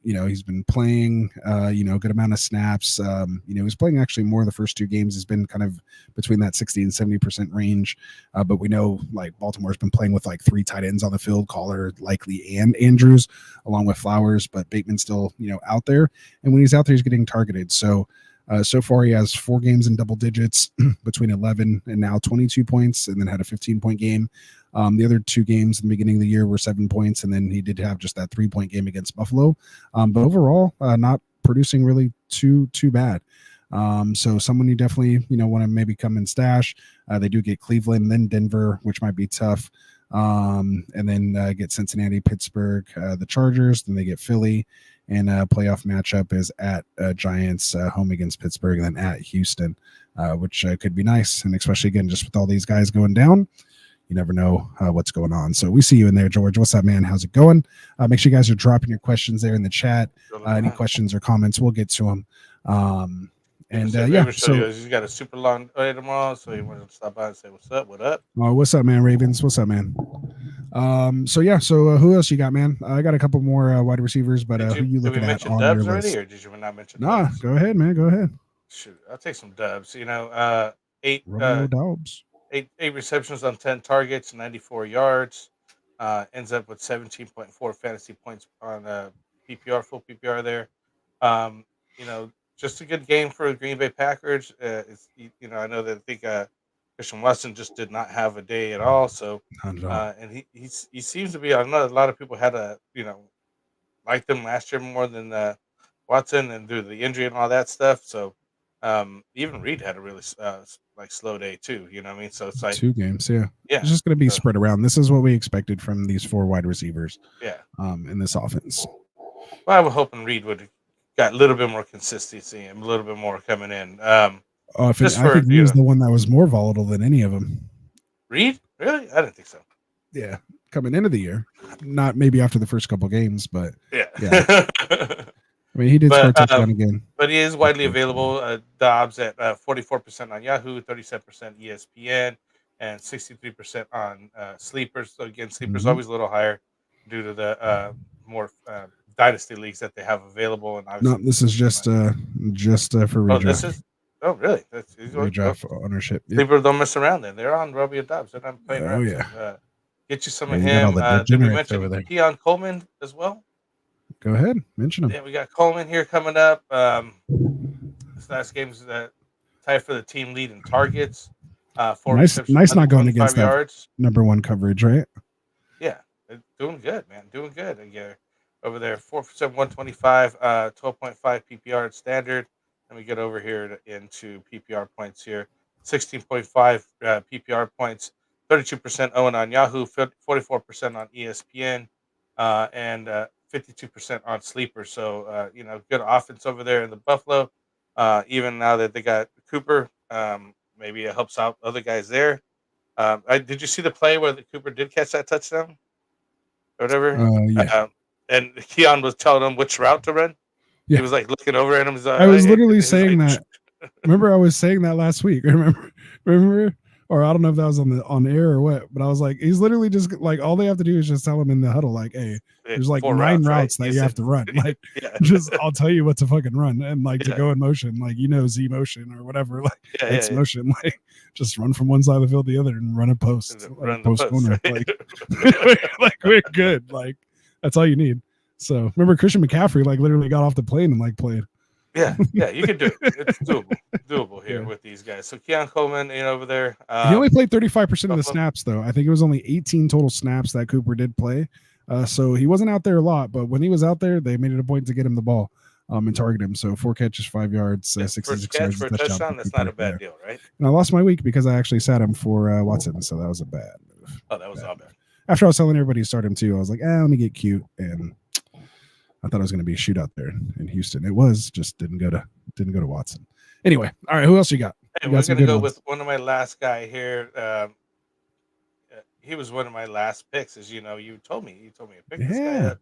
He's been playing, good amount of snaps. He's playing actually more of the first 2 games. Has been kind of between that 60 and 70% range. But we know like Baltimore's been playing with like 3 tight ends on the field, Collar, Likely, and Andrews, along with Flowers. But Bateman's still, out there. And when he's out there, he's getting targeted. So far he has 4 games in double digits between 11 and now 22 points, and then had a 15-point game. The other 2 games in the beginning of the year were 7 points, and then he did have just that 3-point game against Buffalo. But overall, not producing really too bad. So someone you definitely want to maybe come and stash. They do get Cleveland, then Denver, which might be tough, and then get Cincinnati, Pittsburgh, the Chargers. Then they get Philly, and playoff matchup is at Giants, home against Pittsburgh, and then at Houston, which could be nice. And especially again, just with all these guys going down, you never know what's going on. So we see you in there, George. What's up, man? How's it going? Make sure you guys are dropping your questions there in the chat. Any questions or comments, we'll get to them. So he's got a super long day tomorrow, so you want to stop by and say what's up? What up? What's up, man? Ravens. What's up, man? So who else you got, man? I got a couple more wide receivers, but who you looking at on Dubs your already, list? or did you not mention? Nah, Dubs? Go ahead, man. Go ahead. Shoot, I'll take some Dubs. 8 Dubs. 8 receptions on 10 targets, 94 yards. Ends up with 17.4 fantasy points on PPR, full PPR there. Just a good game for the Green Bay Packers. I know that I think Christian Watson just did not have a day at all. So, and he seems to be. I know a lot of people had liked him last year more than Watson, and due to the injury and all that stuff. So, even Reed had a really slow day too. You know what I mean? So it's like 2 games. Yeah. It's Yeah. just going to be spread around. This is what we expected from these 4 wide receivers. Yeah. In this offense. Well, I was hoping Reed would got a little bit more consistency and a little bit more coming in. I think he was the one that was more volatile than any of them. Reed? Really? I didn't think so. Yeah. Coming into the year. Not maybe after the first couple games, but yeah. I mean, he did score a touchdown again. But he is widely available. Dobbs at 44% on Yahoo, 37% ESPN, and 63% on Sleepers. So again, Sleepers always a little higher due to the more dynasty leagues that they have available. And no, this is just for redraft. Really? That's redraft ownership. Yep. Sleepers don't mess around. Then they're on Robbie Dobbs. They're not playing around. Yeah. Get you some of him. Did we mention Keon Coleman as well? Go ahead, mention him. Yeah, we got Coleman here coming up. This last game is tied for the team lead in targets. Nice not going against that yards. number 1 coverage, right? Yeah, doing good, man. Doing good. Yeah, over there, 4%, 125, 12.5 PPR at standard. Let me get over here into PPR points here. 16.5 PPR points, 32% owned on Yahoo, 44% on ESPN, and 52% on Sleeper. So, good offense over there in the Buffalo. Even now that they got Cooper, maybe it helps out other guys there. Did you see the play where the Cooper did catch that touchdown? Or whatever? Yeah. And Keon was telling him which route to run. Yeah. He was like looking over at him. I was literally saying that. Remember, I was saying that last week. Remember? Or I don't know if that was on air or what, but I was like, he's literally just like, all they have to do is just tell him in the huddle, like, hey, there's like 9 routes that you have to run. Like, I'll tell you what to fucking run, and like to go in motion, like Z motion or whatever, like X motion, like just run from one side of the field to the other and run a post, like post corner, like we're good, like that's all you need. So remember, Christian McCaffrey like literally got off the plane and like played. Yeah, you can do it. It's doable here with these guys. So Keon Coleman, over there. He only played 35% of the snaps, though. I think it was only 18 total snaps that Cooper did play. So he wasn't out there a lot, but when he was out there, they made it a point to get him the ball and target him. So 4 catches, 5 yards, 66 yards. For a touchdown, that's not a bad deal, right? And I lost my week because I actually sat him for Watson, so that was a bad move. Oh, that was all bad. after I was telling everybody to start him too, I was like, let me get cute, and I thought it was going to be a shootout there in Houston. It was, just didn't go to Watson. Anyway, all right, who else you got? Hey, You we're got some gonna good go ones. with one of my last guy here. He was one of my last picks, as you know. You told me to pick this guy Yeah,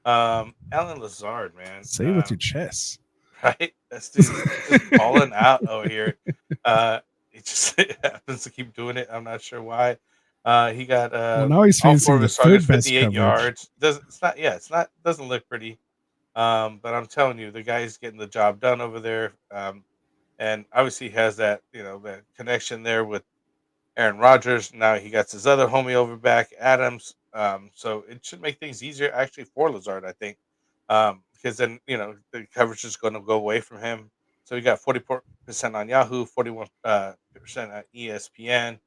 up. Alan Lazard, man. say it with your chest. Right? This dude's just balling out over here. He just happens to keep doing it. I'm not sure why. He got Well, now he's all four facing of the his targets, third best 58 coverage. yards. Doesn't look pretty. But I'm telling you, the guy's getting the job done over there. And obviously he has that, that connection there with Aaron Rodgers. Now he got his other homie over back, Adams. So it should make things easier actually for Lazard, I think. Because then, the coverage is going to go away from him. So he got 44% on Yahoo, 41% at ESPN,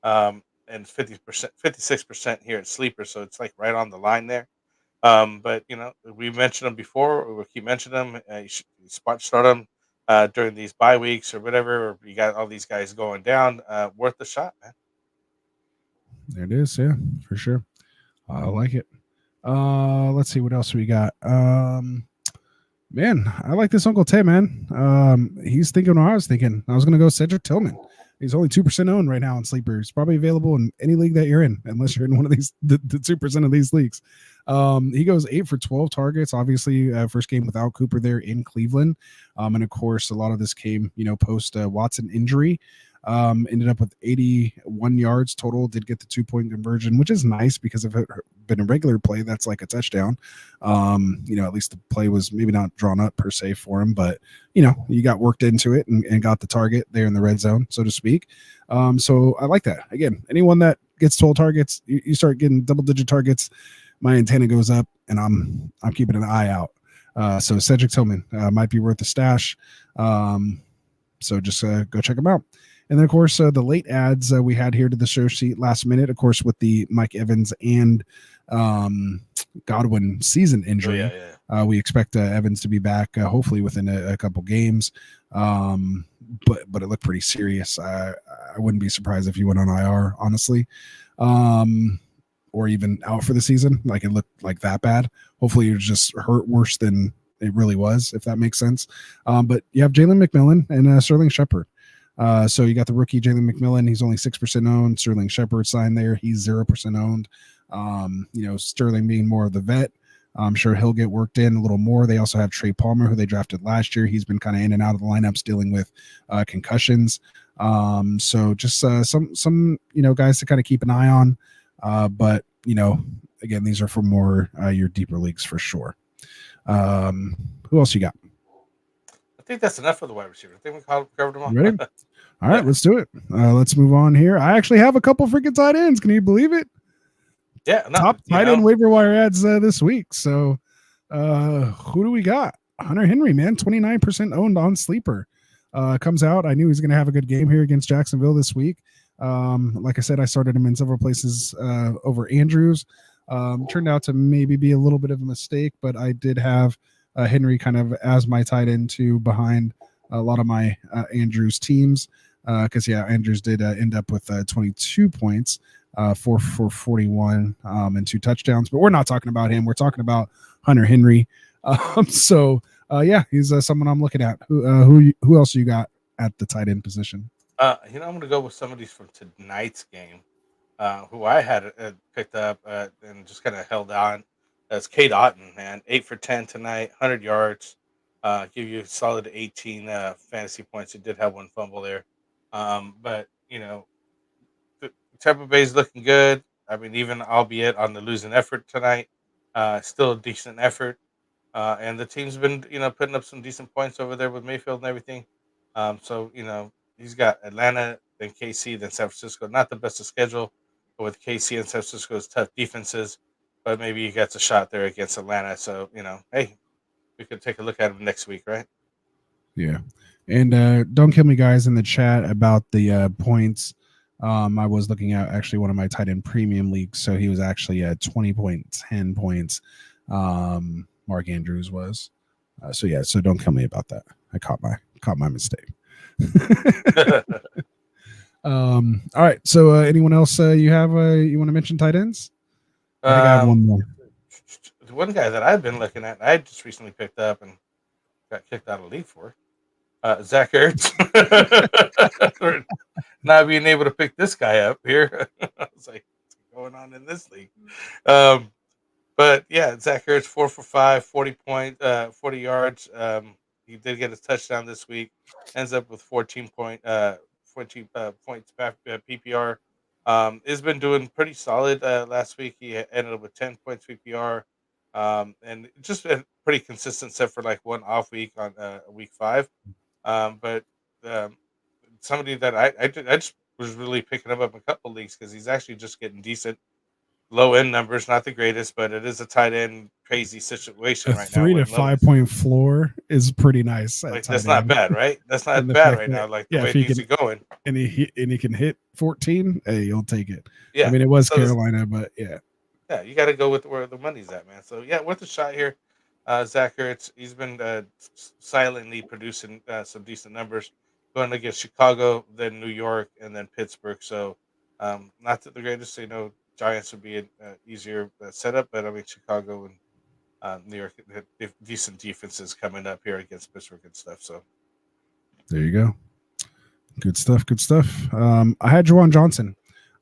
and 56% here at Sleeper. So it's like right on the line there. But we mentioned them before. We'll keep mentioning them. You should start them during these bye weeks or whatever. Or you got all these guys going down. Worth the shot, man. There it is, yeah, for sure. I like it. Let's see what else we got. Man, I like this Uncle Ted, man. He's thinking what I was thinking. I was gonna go Cedric Tillman. He's only 2% owned right now in Sleeper. He's probably available in any league that you're in, unless you're in one of these the 2% of these leagues. He goes 8 for 12 targets. Obviously, first game without Cooper there in Cleveland, and of course, a lot of this came post Watson injury. Ended up with 81 yards total. Did get the 2-point conversion, which is nice because if it had been a regular play, that's like a touchdown. At least the play was maybe not drawn up per se for him, but you got worked into it and got the target there in the red zone, so to speak. So I like that. Again, anyone that gets 12 targets, you start getting double-digit targets, my antenna goes up, and I'm keeping an eye out. So Cedric Tillman might be worth the stash. So just go check him out. And then, of course, the late ads we had here to the show sheet last minute, of course, with the Mike Evans and Godwin season injury. Oh, yeah. We expect Evans to be back hopefully within a couple games. But it looked pretty serious. I wouldn't be surprised if he went on IR, honestly, or even out for the season. Like, it looked like that bad. Hopefully, it was just hurt worse than it really was, if that makes sense. But you have Jalen McMillan and Sterling Shepard. So you got the rookie Jalen McMillan. He's only 6% owned. Sterling Shepard signed there. He's 0% owned. Sterling being more of the vet. I'm sure he'll get worked in a little more. They also have Trey Palmer, who they drafted last year. He's been kind of in and out of the lineups dealing with concussions. So just some guys to kind of keep an eye on. But again, these are for more your deeper leagues for sure. Who else you got? I think that's enough for the wide receiver. I think we covered them all. Ready? All right, let's do it. Let's move on here. I actually have a couple freaking tight ends. Can you believe it? Yeah, top tight end waiver wire ads this week. So, who do we got? Hunter Henry, man, 29% owned on Sleeper. Comes out. I knew he was going to have a good game here against Jacksonville this week. Like I said, I started him in several places over Andrews. Turned out to maybe be a little bit of a mistake, but I did have Henry kind of as my tight end too behind a lot of my Andrews teams. Because Andrews did end up with 22 points, 4 for 41 and 2 touchdowns. But we're not talking about him. We're talking about Hunter Henry. He's someone I'm looking at. Who else you got at the tight end position? I'm going to go with some of these from tonight's game, who I had picked up and just kind of held on. That's Kate Otten, man. 8 for 10 tonight, 100 yards. Give you a solid 18 fantasy points. It did have one fumble there. But Tampa Bay's looking good. I mean, even albeit on the losing effort tonight, still a decent effort. And the team's been, putting up some decent points over there with Mayfield and everything. He's got Atlanta, then KC, then San Francisco. Not the best of schedule, but with KC and San Francisco's tough defenses. But maybe he gets a shot there against Atlanta. So, hey, we could take a look at him next week, right? Yeah. And don't kill me, guys, in the chat about the points. I was looking at actually one of my tight end premium leagues. So he was actually at 20.10 points. Mark Andrews was. So don't kill me about that. I caught my mistake. All right. So anyone else you have you want to mention tight ends? I think I have one more. The one guy that I've been looking at, I just recently picked up and got kicked out of the league for Zach Ertz. For not being able to pick this guy up here. I was like, what's going on in this league? But yeah, Zach Ertz 4 for 5, 40 yards. He did get his touchdown this week. Ends up with 14 points PPR. He's been doing pretty solid. Last week he ended up with 10 points PPR, and just been pretty consistent, except for like one off week on week 5. But somebody that I just was really picking him up in a couple leagues because he's actually just getting decent low end numbers, not the greatest, but it is a tight end crazy situation right now. 3 to 5 point floor is pretty nice. Like, that's not bad, right? That's not bad right now. Like the way things are going, and he can hit 14. Hey, you'll take it. Yeah, I mean it was Carolina, but yeah, you got to go with where the money's at, man. So yeah, worth a shot here. Zach Ertz, he's been silently producing some decent numbers, going against Chicago, then New York, and then Pittsburgh. So not the greatest, Giants would be an easier setup, but I mean Chicago and New York have decent defenses coming up here against Pittsburgh and stuff. So there you go. Good stuff. I had Juwan Johnson,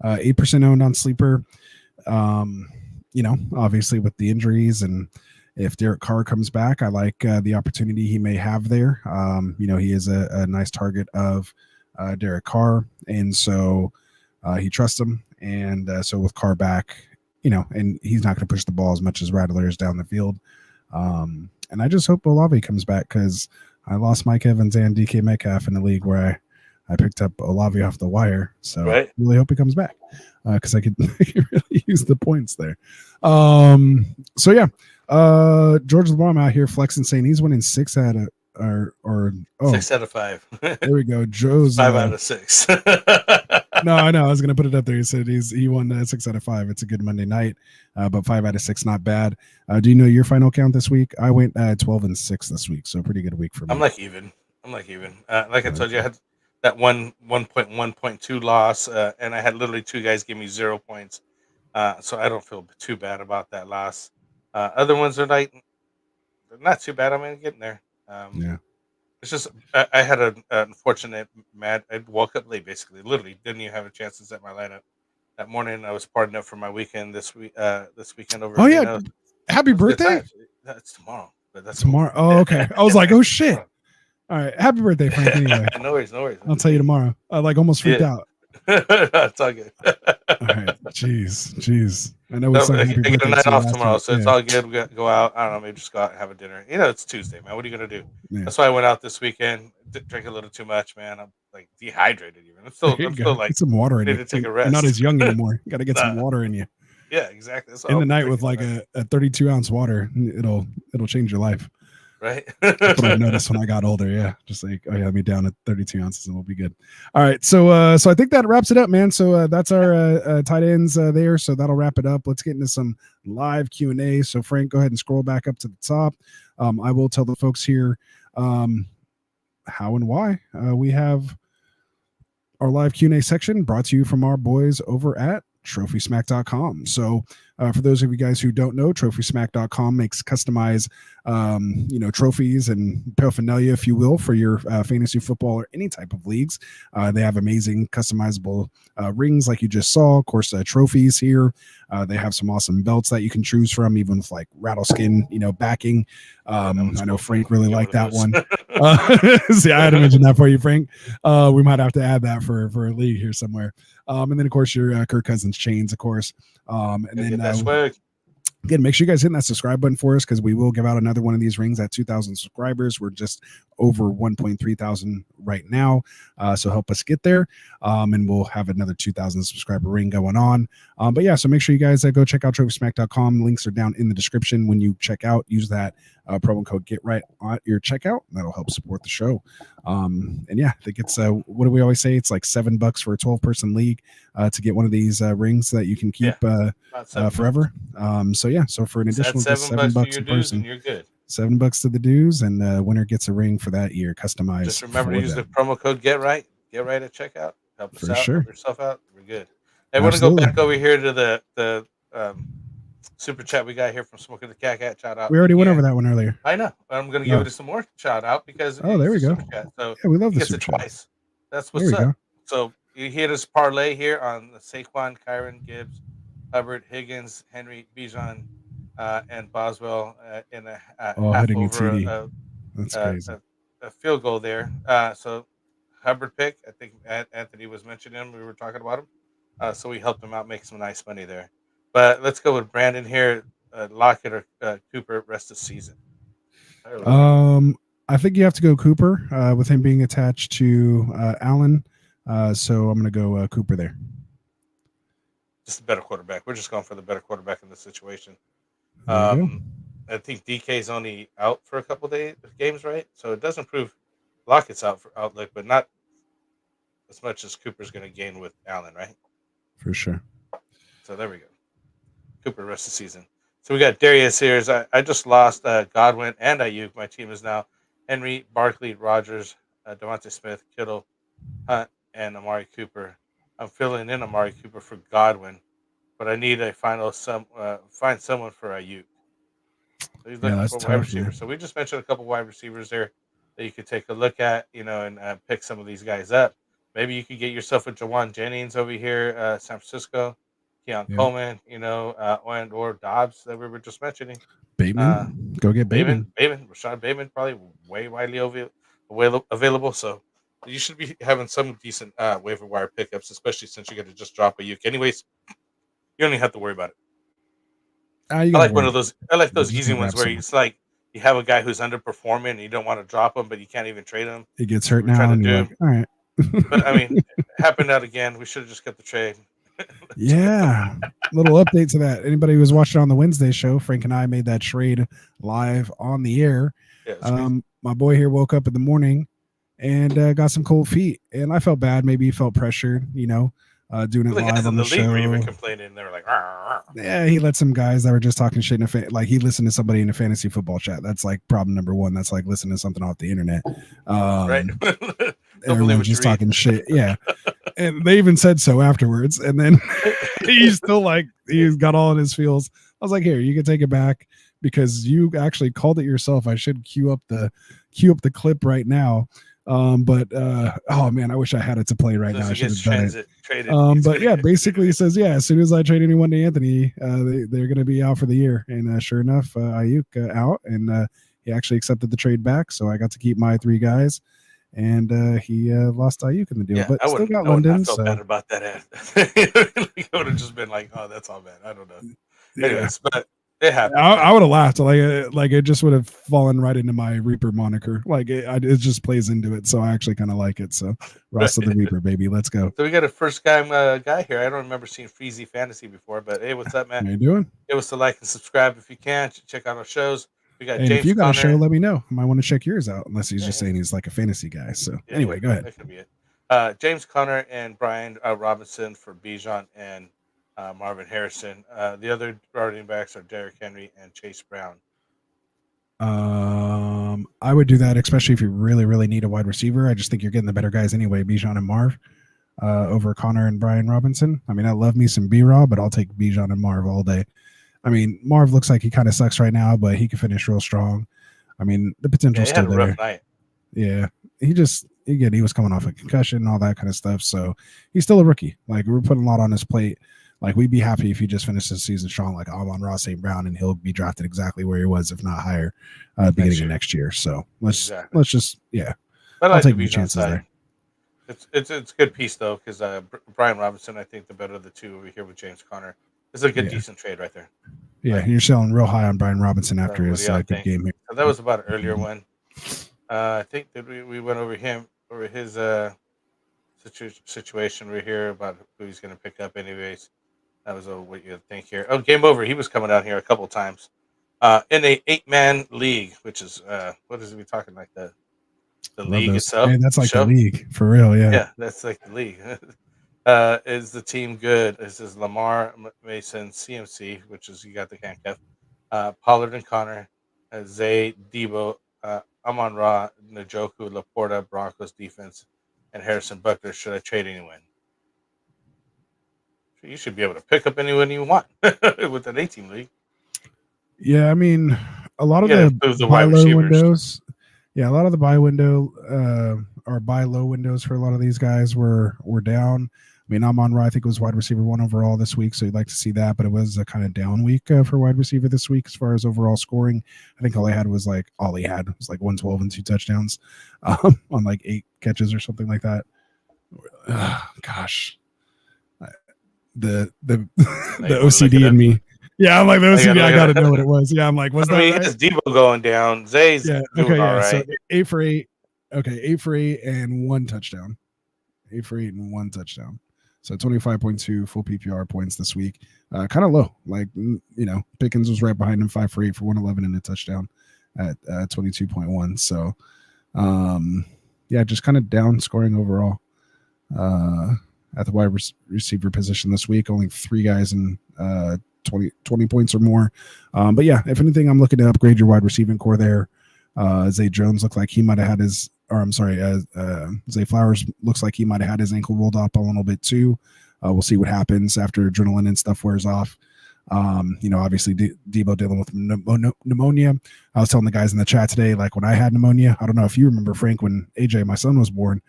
8% owned on Sleeper. Obviously with the injuries, and if Derek Carr comes back, I like the opportunity he may have there. He is a nice target of Derek Carr, and so he trusts him. And so with Carr back, and he's not going to push the ball as much as Rattler is down the field. And I just hope Olave comes back, because I lost Mike Evans and DK Metcalf in the league where I picked up Olave off the wire. So I really hope he comes back, because I could really use the points there. So yeah, George LeBron out here flexing, saying he's winning 6 out of 6 out of 5. There we go. Joe's 5 out of 6. No, I know. I was gonna put it up there. He said he won 6 out of 5. It's a good Monday night, but 5 out of 6, not bad. Do you know your final count this week? I went 12-6 this week, so pretty good week for me. I'm like even. Like I told you, I had that 1.1.2 loss, and I had literally 2 guys give me 0 points. So I don't feel too bad about that loss. Other ones are they're not too bad. I mean, getting there. Yeah. It's just I had an unfortunate I woke up late, basically. Literally didn't even have a chance to set my lineup. That morning I was partying up for my weekend this weekend over. Oh yeah, happy birthday! That's tomorrow. But that's tomorrow. Oh okay. I was like, oh shit. All right, happy birthday, Frank. Anyway, no worries. I'll tell you tomorrow. I almost freaked out. It's all good. All right, jeez. I know it's I get a night off tomorrow, so it's all good. We got to go out. I don't know, maybe just go out and have a dinner. It's Tuesday, man. What are you gonna do? Yeah. That's why I went out this weekend. Drank a little too much, man. I'm like dehydrated. Even I'm still like get some water in you. To take a rest. You're not as young anymore. You got to get some water in you. Yeah, exactly. In the night with like a 32-ounce water, it'll change your life. Right. That's what I noticed when I got older. Yeah. Just like, oh yeah, me down at 32 ounces and we'll be good. All right. So I think that wraps it up, man. So that's our tight ends there. So that'll wrap it up. Let's get into some live Q&A. So Frank, go ahead and scroll back up to the top. I will tell the folks here how and why we have our live Q&A section brought to you from our boys over at TrophySmack.com. So for those of you guys who don't know, TrophySmack.com makes customized trophies and paraphernalia, if you will, for your fantasy football or any type of leagues. They have amazing customizable rings like you just saw, of course, trophies here. They have some awesome belts that you can choose from, even with like rattleskin backing. I know Frank really liked that one. See, I had to mention that for you, Frank. We might have to add that for a league here somewhere. And then of course your Kirk Cousins chains, of course. And then again, make sure you guys hit that subscribe button for us, because we will give out another one of these rings at 2,000 subscribers. We're just over 1.3 thousand right now. So help us get there. And we'll have another 2,000 subscriber ring going on. But yeah, so make sure you guys go check out TrophySmack.com. Links are down in the description. When you check out, use that promo code GetRight at your checkout. That'll help support the show. And yeah, I think it's what do we always say? It's like $7 for a 12-person league to get one of these rings that you can keep forever. So yeah, so for an additional $7 a person, you're good. $7 to the dues, and winner gets a ring for that year, customized. Just remember to use the promo code GetRight at checkout. help us For out, sure. help yourself out. We're good. Hey, I want to go back over here to the super chat we got here from Smoking the Cat. Shout out. We already went again. over that one earlier. I know. I'm going to give it some more shout out because Oh, there it's we a go. super chat. So Yeah, we love he the gets it super chat. twice. That's There what's we up. go. So you hit his parlay here on the Saquon, Kyron, Gibbs, Hubbard, Higgins, Henry, Bijan, and Boswell in a Oh, half hitting a over TD. That's crazy. a field goal there. So Hubbard pick. I think Anthony was mentioning him. We were talking about him. So we helped him out make some nice money there. But let's go with Brandon here. Lockett or Cooper rest of season. I think you have to go Cooper with him being attached to Allen. So I'm going to go Cooper there. Just a better quarterback. We're just going for the better quarterback in this situation. There you go. I think DK's only out for a couple games, right? So it does improve Lockett's outlook, but not as much as Cooper's going to gain with Allen, right? For sure. So there we go. Cooper rest of the season. So we got Darius here. I just lost Godwin and Ayuk. My team is now Henry, Barkley, Rogers, Devontae Smith, Kittle, Hunt, and Amari Cooper. I'm filling in Amari Cooper for Godwin, but I need a find someone for Ayuk. So he's looking for wide receivers. So we just mentioned a couple wide receivers there that you could take a look at, and pick some of these guys up. Maybe you could get yourself a Jawan Jennings over here, San Francisco, Keon Coleman, and or Dobbs that we were just mentioning. Bateman, go get Bateman. Rashad Bateman, probably way widely available. So you should be having some decent waiver wire pickups, especially since you're going to just drop Ayuk. Anyways, you don't even have to worry about it. I like one of those. I like those easy ones where it's like you have a guy who's underperforming and you don't want to drop him, but you can't even trade him. He gets hurt now, and you're like, all right. But I mean, it happened out again. We should have just got the trade. Yeah, little update to that. Anybody who was watching on the Wednesday show, Frank and I made that trade live on the air. Yeah, my boy here woke up in the morning and got some cold feet, and I felt bad. Maybe he felt pressured, doing it live on the show. Were even complaining. They were like, yeah, he let some guys that were just talking shit like he listened to somebody in a fantasy football chat. That's like problem number one. That's like listening to something off the internet. Right. Everyone's just talking shit. Yeah. And they even said so afterwards. And then he's still like, he's got all in his feels. I was like, here, you can take it back because you actually called it yourself. I should cue up the clip right now. Oh man, I wish I had it to play right now. I should have done it. But yeah, basically he says, as soon as I trade anyone to Anthony, they're going to be out for the year. And sure enough, Ayuk out, and he actually accepted the trade back. So I got to keep my 3 guys. And he lost Ayuk in the deal, but still got London. I felt bad about that. I would have just been like, "Oh, that's all bad." I don't know. Anyways, but it happened. I would have laughed. Like it just would have fallen right into my Reaper moniker. Like it just plays into it. So I actually kind of like it. So Rasta the Reaper, baby, let's go. So we got a first time guy here. I don't remember seeing Freezy Fantasy before, but hey, what's up, man? How you doing? Give us a like and subscribe if you can. Check out our shows. We got and James if you got Conner. a show, let me know. I might want to check yours out, unless he's just saying he's like a fantasy guy. So anyway, go ahead. That could be it. James Conner and Brian Robinson for Bijan and Marvin Harrison. The other running backs are Derrick Henry and Chase Brown. I would do that, especially if you really, really need a wide receiver. I just think you're getting the better guys anyway, Bijan and Marv, over Conner and Brian Robinson. I mean, I love me some B-Rob, but I'll take Bijan and Marv all day. I mean, Marv looks like he kind of sucks right now, but he can finish real strong. I mean, the potential's still there. Rough night. Yeah, he was coming off a concussion and all that kind of stuff. So he's still a rookie. Like, we're putting a lot on his plate. Like, we'd be happy if he just finished the season strong, like Amon-Ra St. Brown, and he'll be drafted exactly where he was, if not higher, beginning of next year. So let's just But I'll take the chances there. It's a good piece though, because Brian Robinson, I think the better of the two over here with James Conner. It's a good, decent trade right there. Yeah, right. You're selling real high on Brian Robinson after his good game here. So that was about an earlier one. I think that we went over his situation right here about who he's going to pick up anyways. That was what you think here. Oh, game over. He was coming out here a couple times in a 8-man league, which is what is we talking like the league itself? Man, that's like the league for real. Yeah. Yeah, that's like the league. Is the team good? This is Lamar, Mason, CMC, which is you got the handcuff, Pollard and Connor, Zay, Debo, Amon-Ra, Njoku, Laporta, Broncos defense, and Harrison Butker. Should I trade anyone? You should be able to pick up anyone you want with an 18 league. Yeah, I mean, a lot of You gotta the improve the buy wide low receivers. windows. Yeah, a lot of the buy window or buy low windows for a lot of these guys were down. I mean, Amon-Ra, I think it was wide receiver 1 overall this week, so you'd like to see that, but it was a kind of down week for wide receiver this week as far as overall scoring. I think all he had was like 112 and 2 touchdowns on like 8 catches or something like that. Gosh, the OCD in me. Yeah, I'm like the OCD. I gotta know what it was. Yeah, I'm like, was that right? It's Debo going down. Zay's doing all right. So 8 for 8. Okay, 8 for 8 and 1 touchdown. 8 for 8 and 1 touchdown. So 25.2 full PPR points this week. Kind of low. Like, Pickens was right behind him, 5 for 8 for 111 and a touchdown at 22.1. So, just kind of down scoring overall at the wide receiver position this week. Only 3 guys in 20 points or more. But yeah, if anything, I'm looking to upgrade your wide receiving core there. Zay Jones looked like he might have had his, Zay Flowers looks like he might have had his ankle rolled up a little bit too. We'll see what happens after adrenaline and stuff wears off. Obviously Debo dealing with pneumonia. I was telling the guys in the chat today, like when I had pneumonia, I don't know if you remember, Frank, when AJ, my son, was born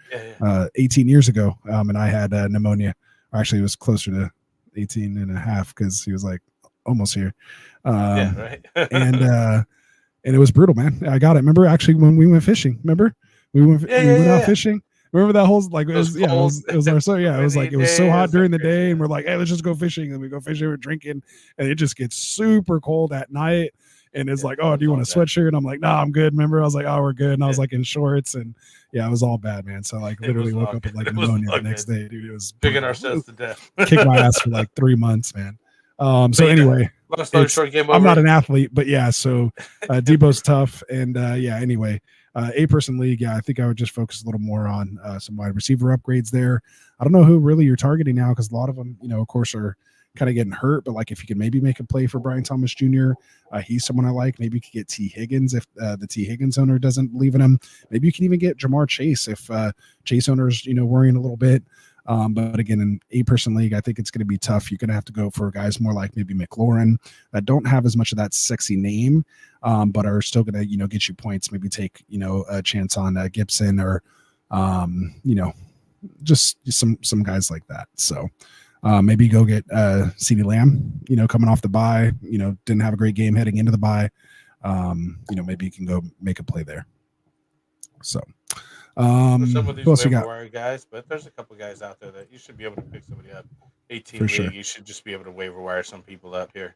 18 years ago, and I had pneumonia. Or actually, it was closer to 18 and a half because he was like almost here. Right. And it was brutal, man. I got it. Remember actually when we went fishing? Remember we went out fishing. Remember that whole like it was our so yeah it was like it was so hot during the day and we're like, hey, let's just go fishing, and we go fishing, we're drinking, and it just gets super cold at night, and it's like, oh, do you want a sweatshirt? And I'm like, nah, I'm good. Remember, I was like, oh, we're good, and I was like in shorts, and yeah, it was all bad, man. So like literally woke up with like pneumonia the next day, dude. It was picking ourselves to death. Kicked my ass for like 3 months, man. So anyway, I'm not an athlete, but yeah, so Debo's tough, and anyway, 8-person league, I think I would just focus a little more on some wide receiver upgrades there. I don't know who really you're targeting now, because a lot of them, of course, are kind of getting hurt, but like if you could maybe make a play for Brian Thomas Jr., he's someone I like. Maybe you could get T. Higgins if the T. Higgins owner doesn't believe in him. Maybe you can even get Jamar Chase if Chase owner's worrying a little bit. But again, in 8-person league, I think it's going to be tough. You're going to have to go for guys more like maybe McLaurin that don't have as much of that sexy name, but are still going to, get you points. Maybe take, a chance on Gibson or, just some guys like that. So maybe go get CeeDee Lamb, coming off the bye, didn't have a great game heading into the bye. Maybe you can go make a play there. So. Some of these who else you got? wire guys, but there's a couple guys out there that you should be able to pick somebody up. 18 For league, sure. You should just be able to waiver wire some people up here.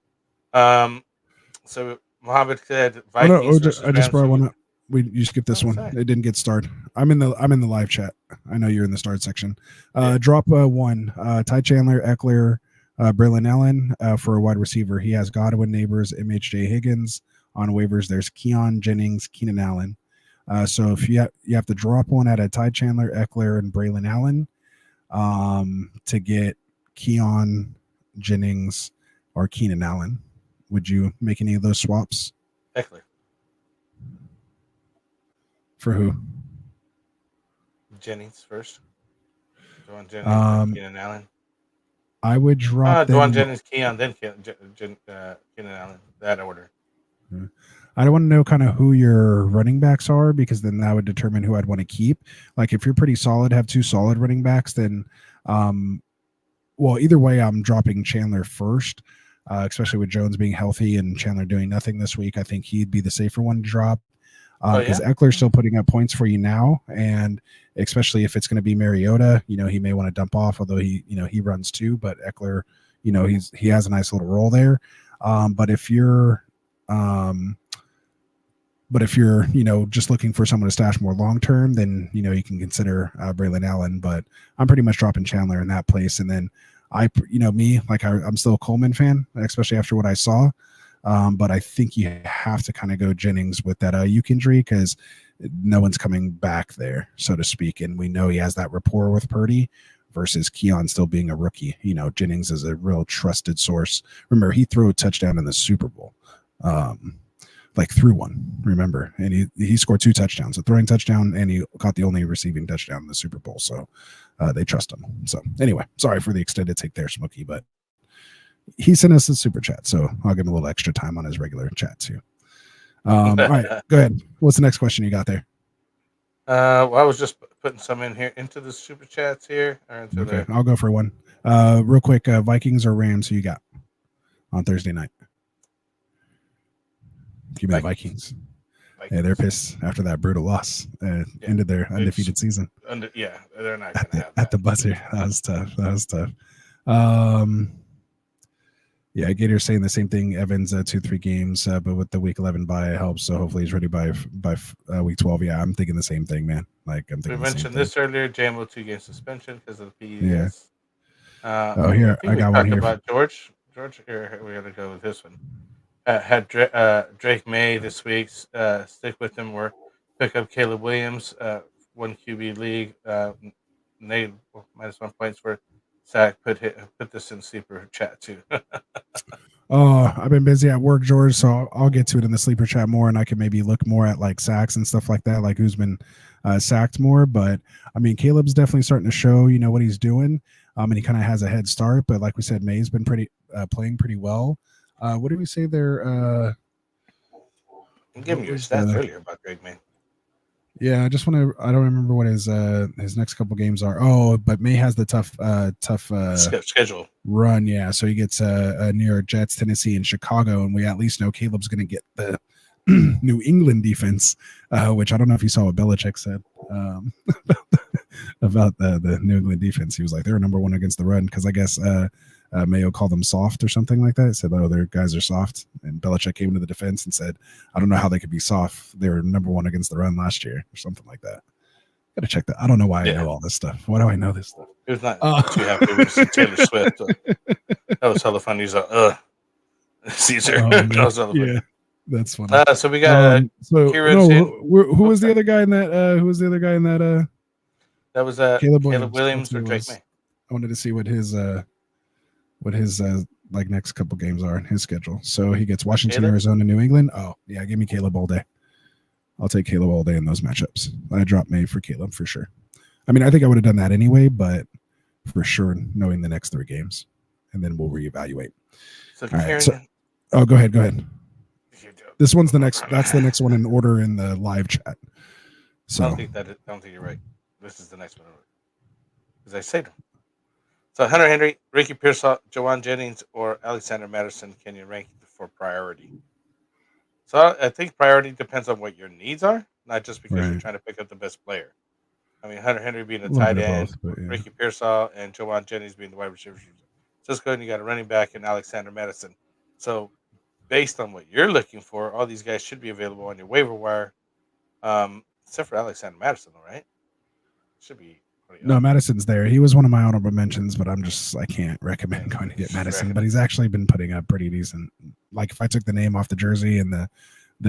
So Mohammed said Vikings. I just brought one up. You skipped this one. Sorry. It didn't get started. I'm in the live chat. I know you're in the start section. Drop one. Ty Chandler, Eckler, Braylon Allen for a wide receiver. He has Godwin, Neighbors, MHJ Higgins on waivers. There's Keon Jennings, Keenan Allen. So if you have to drop one at a Ty Chandler, Eckler, and Braylon Allen to get Keon Jennings or Keenan Allen, would you make any of those swaps? Eckler. For who? Jennings first. Dwan Jennings, Keenan Allen. I would drop Dwan Jennings, Keon, then Keenan Allen. That order. I want to know kind of who your running backs are, because then that would determine who I'd want to keep. Like if you're pretty solid, have 2 solid running backs, then, either way, I'm dropping Chandler first, especially with Jones being healthy and Chandler doing nothing this week. I think he'd be the safer one to drop because Eckler's still putting up points for you now, and especially if it's going to be Mariota, he may want to dump off, although he runs too. But Eckler, he has a nice little role there. But if you're just looking for someone to stash more long term, then you can consider Braylon Allen. But I'm pretty much dropping Chandler in that place. And then I'm still a Coleman fan, especially after what I saw. But I think you have to kind of go Jennings with that Ayuk injury, because no one's coming back there, so to speak. And we know he has that rapport with Purdy versus Keon still being a rookie. Jennings is a real trusted source. Remember, he threw a touchdown in the Super Bowl. like threw one, remember, and he scored 2 touchdowns, a throwing touchdown, and he caught the only receiving touchdown in the Super Bowl. So they trust him. So anyway, sorry for the extended take there, Smokey, but he sent us a super chat, so I'll give him a little extra time on his regular chat too. All right, go ahead. What's the next question you got there? Well, I was just putting some in here into the super chats here. Or into Okay, I'll go for one. Real quick, Vikings or Rams? Who you got on Thursday night? Give me the Vikings. Yeah, they're pissed after that brutal loss. Ended their undefeated season. Yeah, they're not going to have at the buzzer. That was tough. Yeah, Gator's saying the same thing. Evans 2-3 games, but with the week 11 bye, it helps. So hopefully he's ready by week 12. Yeah, I'm thinking the same thing, man. Like I'm thinking. We mentioned this earlier. JMO 2-game suspension because of the PEDs. Yeah. Here I got one here. About George. Here we're gonna go with this one. Had Drake May this week. Stick with him or pick up Caleb Williams. 1 QB league. Nate -1 points for sack. Put this in sleeper chat too. Oh, I've been busy at work, George, so I'll get to it in the sleeper chat more, and I can maybe look more at like sacks and stuff like that, like who's been sacked more. But I mean, Caleb's definitely starting to show, what he's doing, and he kind of has a head start. But like we said, May's been playing pretty well. What did we say there? Give me your stats earlier about Drake May. Yeah, I don't remember what his next couple games are. Oh, but May has the tough schedule run. Yeah, so he gets New York Jets, Tennessee, and Chicago, and we at least know Caleb's going to get the New England defense, which I don't know if you saw what Belichick said about the New England defense. He was like, they're number 1 against the run because I guess Mayo called them soft or something like that. He said, oh, their guys are soft. And Belichick came into the defense and said, I don't know how they could be soft. They were number 1 against the run last year or something like that. Got to check that. I don't know why I know all this stuff. Why do I know this stuff? It was not too happy with Taylor Swift. That was hella fun. He's like, Caesar. That was hella fun. Yeah, that's funny. So we got who was the other guy in that? Who was the other guy in that? That was Caleb Williams or Drake May. I wanted to see what his like next couple games are in his schedule. So he gets Washington, Arizona, New England. Oh yeah, give me Caleb all day. I'll take Caleb all day in those matchups. I dropped May for Caleb for sure. I mean, I think I would have done that anyway, but for sure, knowing the next 3 games, and then we'll reevaluate. So, go ahead. This one's the next. That's the next one in order in the live chat. So I don't think you're right. This is the next one. As I say them. So Hunter Henry, Ricky Pearsall, Jawan Jennings, or Alexander Madison, can you rank for priority? So I think priority depends on what your needs are, not just because you're trying to pick up the best player. I mean, Hunter Henry being the tight end, Ricky Pearsall, and Jawan Jennings being the wide receiver. Cisco, and you got a running back and Alexander Madison. So based on what you're looking for, all these guys should be available on your waiver wire, except for Alexander Madison, all right? Should be. No, Madison's there. He was one of my honorable mentions, but I can't recommend going to get Madison. But he's actually been putting up pretty decent. Like if I took the name off the jersey and the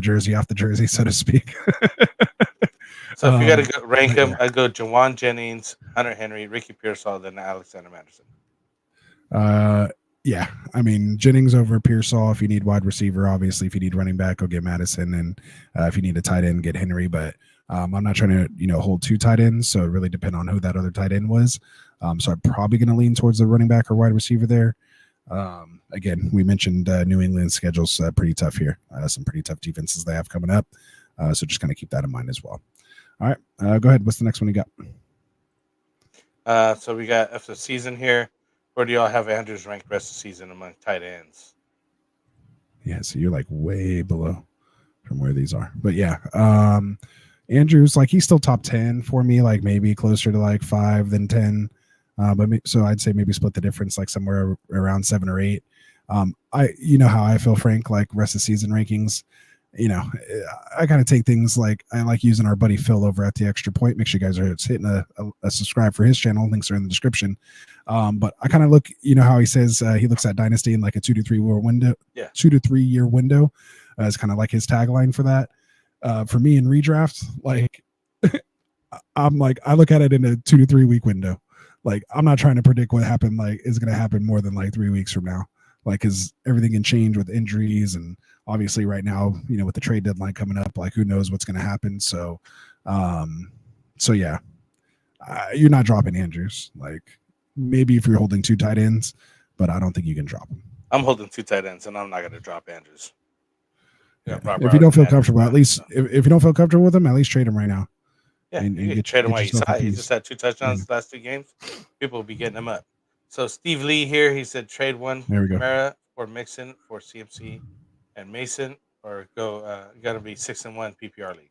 jersey off the jersey, so to speak. So if you got to rank them, I'd go Jawan Jennings, Hunter Henry, Ricky Pearsall, then Alexander Madison. Yeah, I mean Jennings over Pearsall. If you need wide receiver, obviously. If you need running back, go get Madison, and if you need a tight end, get Henry. But I'm not trying to hold 2 tight ends, so it really depends on who that other tight end was. So I'm probably going to lean towards the running back or wide receiver there. Again, we mentioned New England's schedule's pretty tough here. Some pretty tough defenses they have coming up. So just kind of keep that in mind as well. All right, go ahead. What's the next one you got? So we got after the season here. Where do y'all have Andrews ranked rest of the season among tight ends? Yeah, so you're like way below from where these are. But yeah, Andrews, like he's still top 10 for me, like maybe closer to like 5 than 10. So I'd say maybe split the difference like somewhere around 7 or 8. You know how I feel, Frank, like rest of season rankings. I kind of take things like I like using our buddy Phil over at the Extra Point. Make sure you guys are hitting a subscribe for his channel. Links are in the description. But I kind of look, how he says he looks at Dynasty in like a 2 to 3 year window. Yeah, 2 to 3 year window is kind of like his tagline for that. For me in redraft, like I'm like I look at it in a 2 to 3 week window. Like I'm not trying to predict what happened. Like is going to happen more than like 3 weeks from now. Like because everything can change with injuries and obviously right now, with the trade deadline coming up, like who knows what's going to happen. So, yeah, you're not dropping Andrews. Like maybe if you're holding 2 tight ends, but I don't think you can drop them. I'm holding 2 tight ends, and I'm not going to drop Andrews. Yeah. If you don't feel comfortable, at least if you don't feel comfortable with him, at least trade him right now. Yeah, you can trade him while you side. He just had 2 touchdowns the last 2 games. People will be getting him up. So Steve Lee here, he said trade one Kamara for Mixon for CMC and Mason, or go got to be 6-1 PPR league.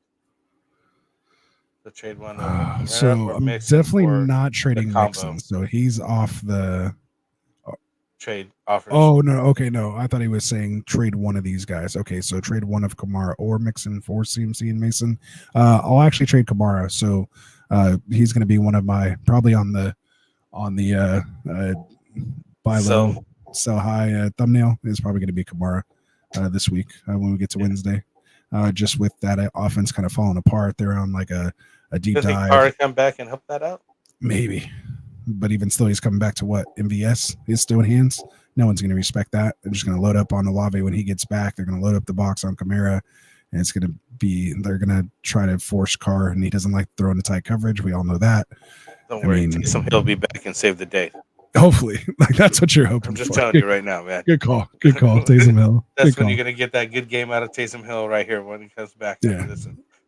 So trade one. So I'm definitely not trading Mixon. So he's off the trade offers. Oh no, okay, no. I thought he was saying trade one of these guys. Okay, so trade one of Kamara or Mixon for CMC and Mason. I'll actually trade Kamara. So he's going to be one of my probably on the buy low, sell high thumbnail is probably going to be Kamara this week when we get to Wednesday. Just with that offense kind of falling apart, they're on like a deep dive. Think Kamara come back and help that out? Maybe. But even still, he's coming back to what? MVS is still in hands. No one's going to respect that. They're just going to load up on Olave when he gets back. They're going to load up the box on Kamara, and it's going to be they're going to try to force Carr, and he doesn't like throwing the tight coverage. We all know that. Don't worry, Taysom Hill will be back and save the day. Hopefully, like that's what you're hoping. I'm just for. telling you right now, man. Good call, Taysom Hill. That's when you're going to get that good game out of Taysom Hill right here when he comes back. Yeah.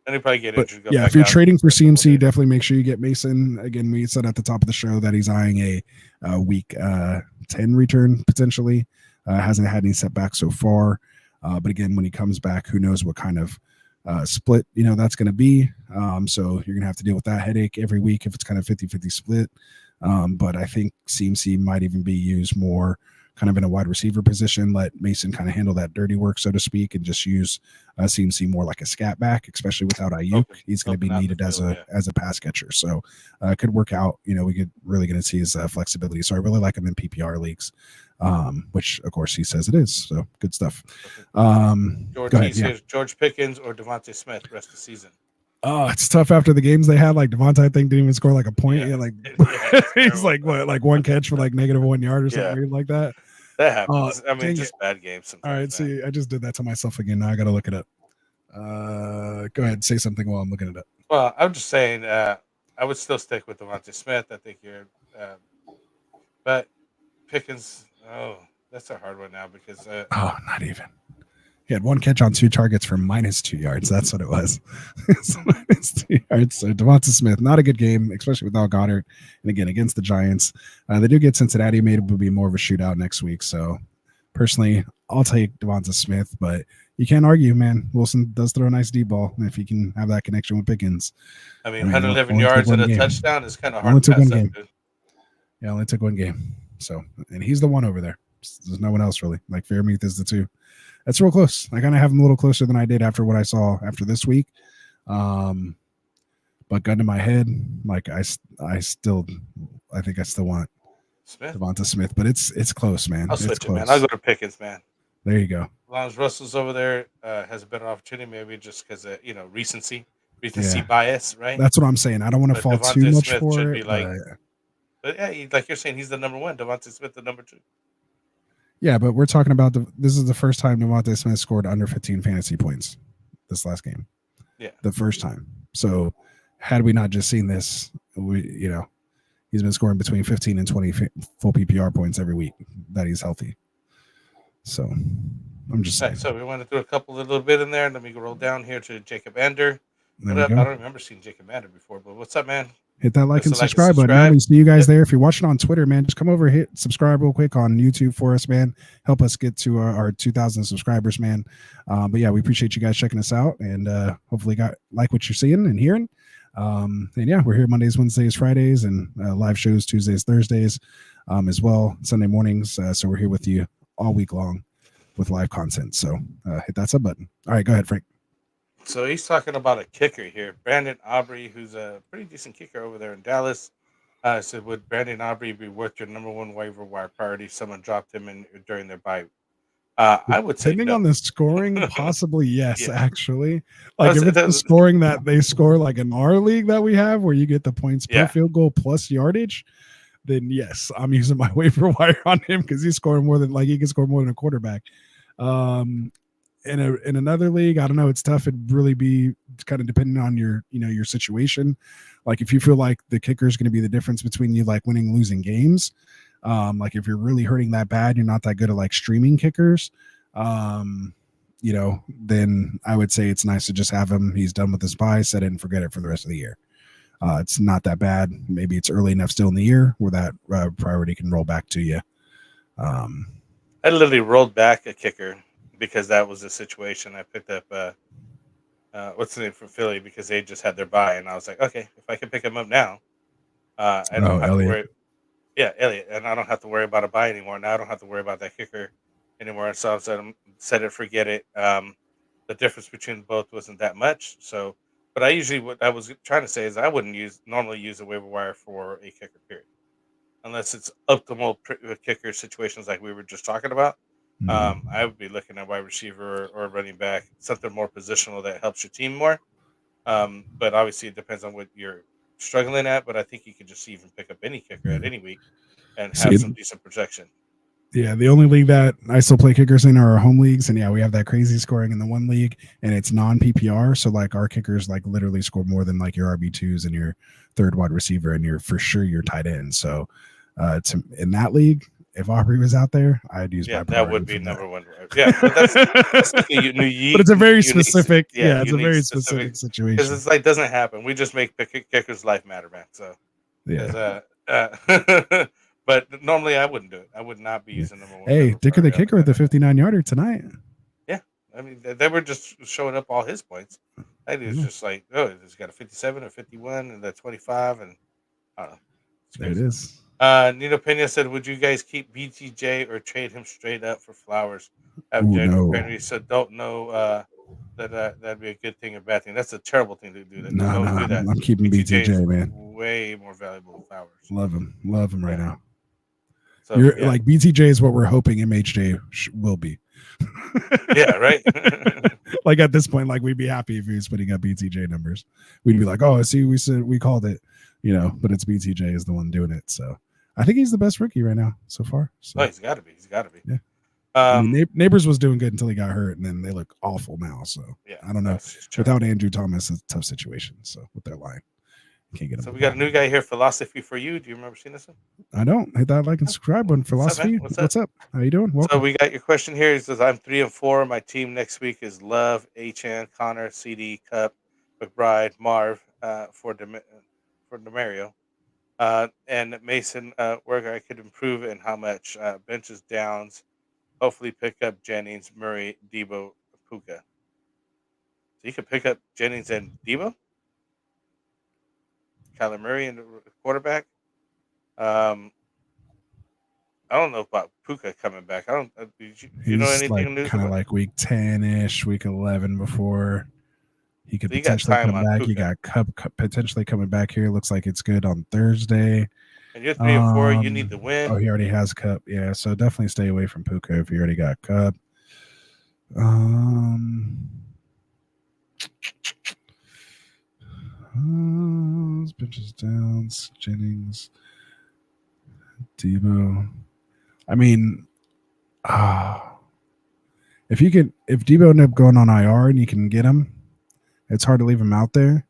And he probably get injured. Yeah, if you're trading for CMC, definitely make sure you get Mason. Again, we said at the top of the show that he's eyeing a week 10 return potentially. Hasn't had any setbacks so far. But again, when he comes back, who knows what kind of split that's going to be. So you're going to have to deal with that headache every week if it's kind of 50-50 split. But I think CMC might even be used more kind of in a wide receiver position, let Mason kind of handle that dirty work, so to speak, and just use CMC more like a scat back, especially without Ayuk. He's going to be needed as a pass catcher. So it could work out. We could really going to see his flexibility. So I really like him in PPR leagues, which of course he says it is. So good stuff. George Pickens or Devontae Smith rest of the season. Oh, it's tough after the games they had. Like Devontae, I think, didn't even score like a point. Yeah, he's like what, like one catch for like -1 yard or something weird like that. That happens. I mean, just bad games sometimes. All right, see, I just did that to myself again. Now I got to look it up. Go ahead, say something while I'm looking it up. Well, I'm just saying, I would still stick with Devontae Smith. I think but Pickens. Oh, that's a hard one now because. Not even. He had 1 catch on 2 targets for -2 yards. That's what it was. So -2 yards. So Devonta Smith, not a good game, especially without Goddard. And again, against the Giants. They do get Cincinnati. Maybe it will be more of a shootout next week. So personally, I'll take Devonta Smith. But you can't argue, man. Wilson does throw a nice deep ball. If you can have that connection with Pickens. I mean 111 yards and a touchdown is kind of hard to pass up, dude. Yeah, only took 1 game. So, and he's the one over there. There's no one else really. Like Fairmeath is the 2. That's real close. I kind of have him a little closer than I did after what I saw after this week. But gun to my head, like I think I still want Devonta Smith, but it's close, man. I'll switch it, man. I'll go to Pickens, man. There you go. As long as Russell's over there, has a better opportunity, maybe just because of recency bias, right? That's what I'm saying. I don't want to fall Devonta too much Smith for should it. Be but yeah, like you're saying, he's the number 1. Devonta Smith, the number 2. Yeah, but we're talking about this is the first time Devonta Smith scored under 15 fantasy points this last game. Yeah. The first time. So had we not just seen this, he's been scoring between 15 and 20 full PPR points every week that he's healthy. So I'm just saying. So we went through a little bit in there. Let me roll down here to Jacob Ander. What up? I don't remember seeing Jacob Ander before, but what's up, man? Hit that like and subscribe button, man. We see you guys there. If you're watching on Twitter, man, just come over, hit subscribe real quick on YouTube for us, man. Help us get to our 2,000 subscribers, man. But yeah, we appreciate you guys checking us out, and hopefully like what you're seeing and hearing. And yeah, we're here Mondays, Wednesdays, Fridays, and live shows Tuesdays, Thursdays, as well, Sunday mornings. So we're here with you all week long with live content. So hit that sub button. All right, go ahead, Frank. So he's talking about a kicker here, Brandon Aubrey, who's a pretty decent kicker over there in Dallas. Said, would Brandon Aubrey be worth your number 1 waiver wire priority? Someone dropped him during their bye. I would say depending on the scoring, possibly yes. Yeah. Actually, like if it's the scoring that they score, like in our league that we have, where you get the points per field goal plus yardage, then yes, I'm using my waiver wire on him because he's scoring more than he can score more than a quarterback. in another league, I don't know. It's tough. It'd really be kind of dependent on your your situation. Like if you feel like the kicker is going to be the difference between you like winning and losing games. Like if you're really hurting that bad, you're not that good at like streaming kickers. Then I would say it's nice to just have him. He's done with his bye, set it and forget it for the rest of the year. It's not that bad. Maybe it's early enough still in the year where that priority can roll back to you. I literally rolled back a kicker because that was the situation. I picked up what's the name from Philly because they just had their bye, and I was like, okay, if I can pick him up now, I don't have to worry. Yeah, Elliot, and I don't have to worry about a bye anymore. Now I don't have to worry about that kicker anymore. So I said, set it, forget it. The difference between both wasn't that much. So, but what I was trying to say is I wouldn't normally use a waiver wire for a kicker period, unless it's optimal kicker situations like we were just talking about. I would be looking at wide receiver or running back, something more positional that helps your team more. But obviously it depends on what you're struggling at. But I think you could just even pick up any kicker at any week and have some decent protection. Yeah, the only league that I still play kickers in are our home leagues, and yeah, we have that crazy scoring in the one league, and it's non-PPR, so like our kickers like literally score more than like your RB2s and your third wide receiver and your for sure your tight end. So in that league, if Aubrey was out there, I'd use my that would be number one. Yeah, but that's like but it's a very specific. Yeah, it's a very specific situation because it's like doesn't happen. We just make kickers' life matter, man. So yeah. But normally I wouldn't do it. I would not be using number one. Hey, Dicker the kicker with the 59-yarder tonight. Yeah, I mean they were just showing up all his points. I think it was just like, oh, he's got a 57 or 51 and the 25, and I don't know. There it is. Nino Pena said, "Would you guys keep BTJ or trade him straight up for Flowers?" No. So don't know that'd be a good thing or bad thing. That's a terrible thing to do. No, do that. I'm keeping BTJ, man. Way more valuable than Flowers. Love him right now. So, like BTJ is what we're hoping MHJ will be. Yeah, right. Like at this point, like we'd be happy if he was putting up BTJ numbers. We'd be like, oh, see, we called it, but it's BTJ is the one doing it. So I think he's the best rookie right now so far. So. Oh, he's got to be. Yeah. Neighbors was doing good until he got hurt, and then they look awful now. So yeah, I don't know. Without Andrew Thomas, it's a tough situation. So with their line, can't get him. So we got a new guy here, Philosophy for You. Do you remember seeing this one? I don't. Hit that like and subscribe button. Philosophy. What's up? How you doing? Welcome. So we got your question here. It says, I'm 3-4. My team next week is Love, HN, Connor, CD, Cup, McBride, Marv for Demario. And Mason, where I could improve and how much. Benches, downs. Hopefully pick up Jennings, Murray, Debo, Puka. So you could pick up Jennings and Debo? Kyler Murray and the quarterback? I don't know about Puka coming back. I don't. You know anything new? Kind of like week 10-ish, week 11 before he could potentially come back. You got Cup potentially coming back here. Looks like it's good on Thursday. And you're 3-4. You need to win. Oh, he already has Cup. Yeah, so definitely stay away from Puka if you already got Cup. Benches downs, Jennings, Debo. I mean, if Debo ended up going on IR and you can get him, it's hard to leave him out there.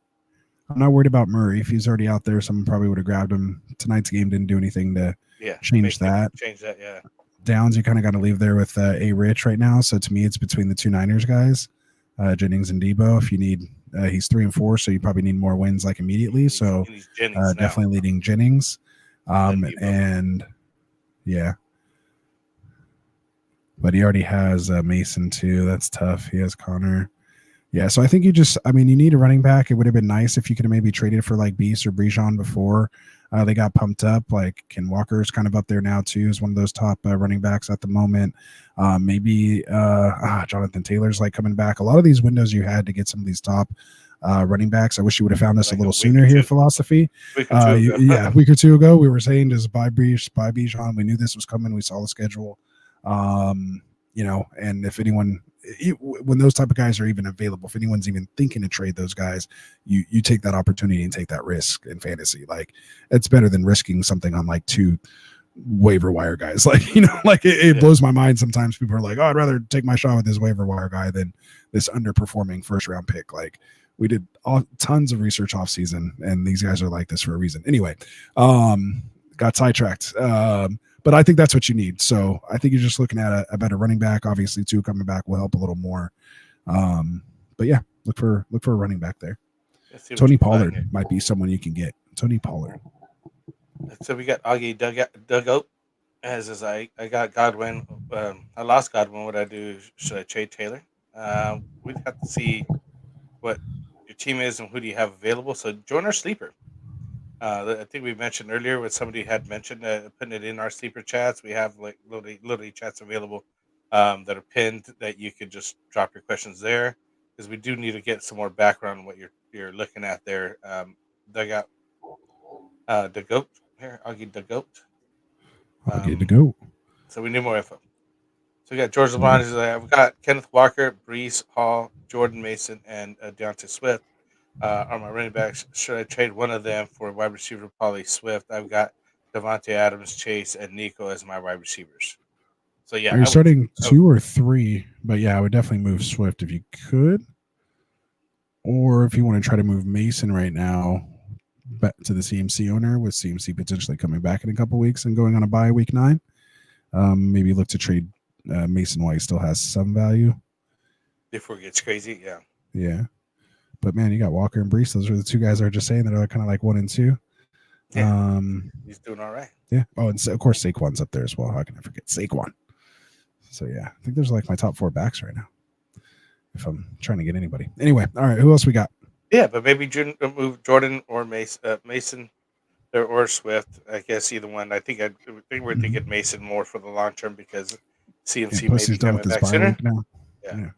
I'm not worried about Murray. If he's already out there, someone probably would have grabbed him. Tonight's game didn't do anything to change that. Yeah. Downs, you kind of got to leave there with A. Rich right now. So to me, it's between the two Niners guys, Jennings and Debo. If you need, he's 3-4, so you probably need more wins like immediately. So definitely leading Jennings. And yeah. But he already has Mason too. That's tough. He has Connor. Yeah, so I think you need a running back. It would have been nice if you could have maybe traded for like Beast or Brejon before they got pumped up. Like Ken Walker's kind of up there now too, is one of those top running backs at the moment. Maybe Jonathan Taylor's like coming back. A lot of these windows you had to get some of these top running backs. I wish you would have found us a little sooner here, Philosophy. A week or two ago, we were saying just buy Brejon. We knew this was coming. We saw the schedule. And if anyone, when those type of guys are even available, if anyone's even thinking to trade those guys, you take that opportunity and take that risk in fantasy. Like it's better than risking something on like two waiver wire guys. Like, like it blows my mind sometimes. People are like, oh, I'd rather take my shot with this waiver wire guy than this underperforming first round pick. Like, we did tons of research off season, and these guys are like this for a reason. Anyway, got sidetracked. But I think that's what you need. So I think you're just looking at a better running back. Obviously, two coming back will help a little more. But yeah, look for a running back there. Tony Pollard might be someone you can get. Tony Pollard. So we got Augie dug out. As I got Godwin. I lost Godwin. What I do? Should I trade Taylor? We'd have to see what your team is and who do you have available. So join our sleeper. I think we mentioned earlier what somebody had mentioned, putting it in our sleeper chats. We have like literally chats available that are pinned that you could just drop your questions there, because we do need to get some more background on what you're looking at there. Dug out the goat here. Augie the goat. Augie the goat. So we need more info. So we got George LeBron. I've got Kenneth Walker, Brees Hall, Jordan Mason, and Deontay Swift. Are my running backs. Should I trade one of them for wide receiver? Probably Swift. I've got Devontae Adams, Chase, and Nico as my wide receivers. So yeah, are you starting 2 or 3? But yeah, I would definitely move Swift if you could, or if you want to try to move Mason right now back to the CMC owner, with CMC potentially coming back in a couple weeks and going on a bye week 9. Maybe look to trade Mason while he still has some value before it gets crazy. Yeah. But man, you got Walker and Brees. Those are the two guys I was just saying that are kind of like 1 and 2. Yeah, he's doing all right. Yeah. Oh, and so, of course Saquon's up there as well. How can I forget Saquon? So yeah, I think there's like my top 4 backs right now, if I'm trying to get anybody. Anyway, all right. Who else we got? Yeah, but maybe move Jordan or Mason, or Swift. I guess either one. I think we're thinking Mason more for the long term, because CMC may be coming back sooner. Now. Yeah.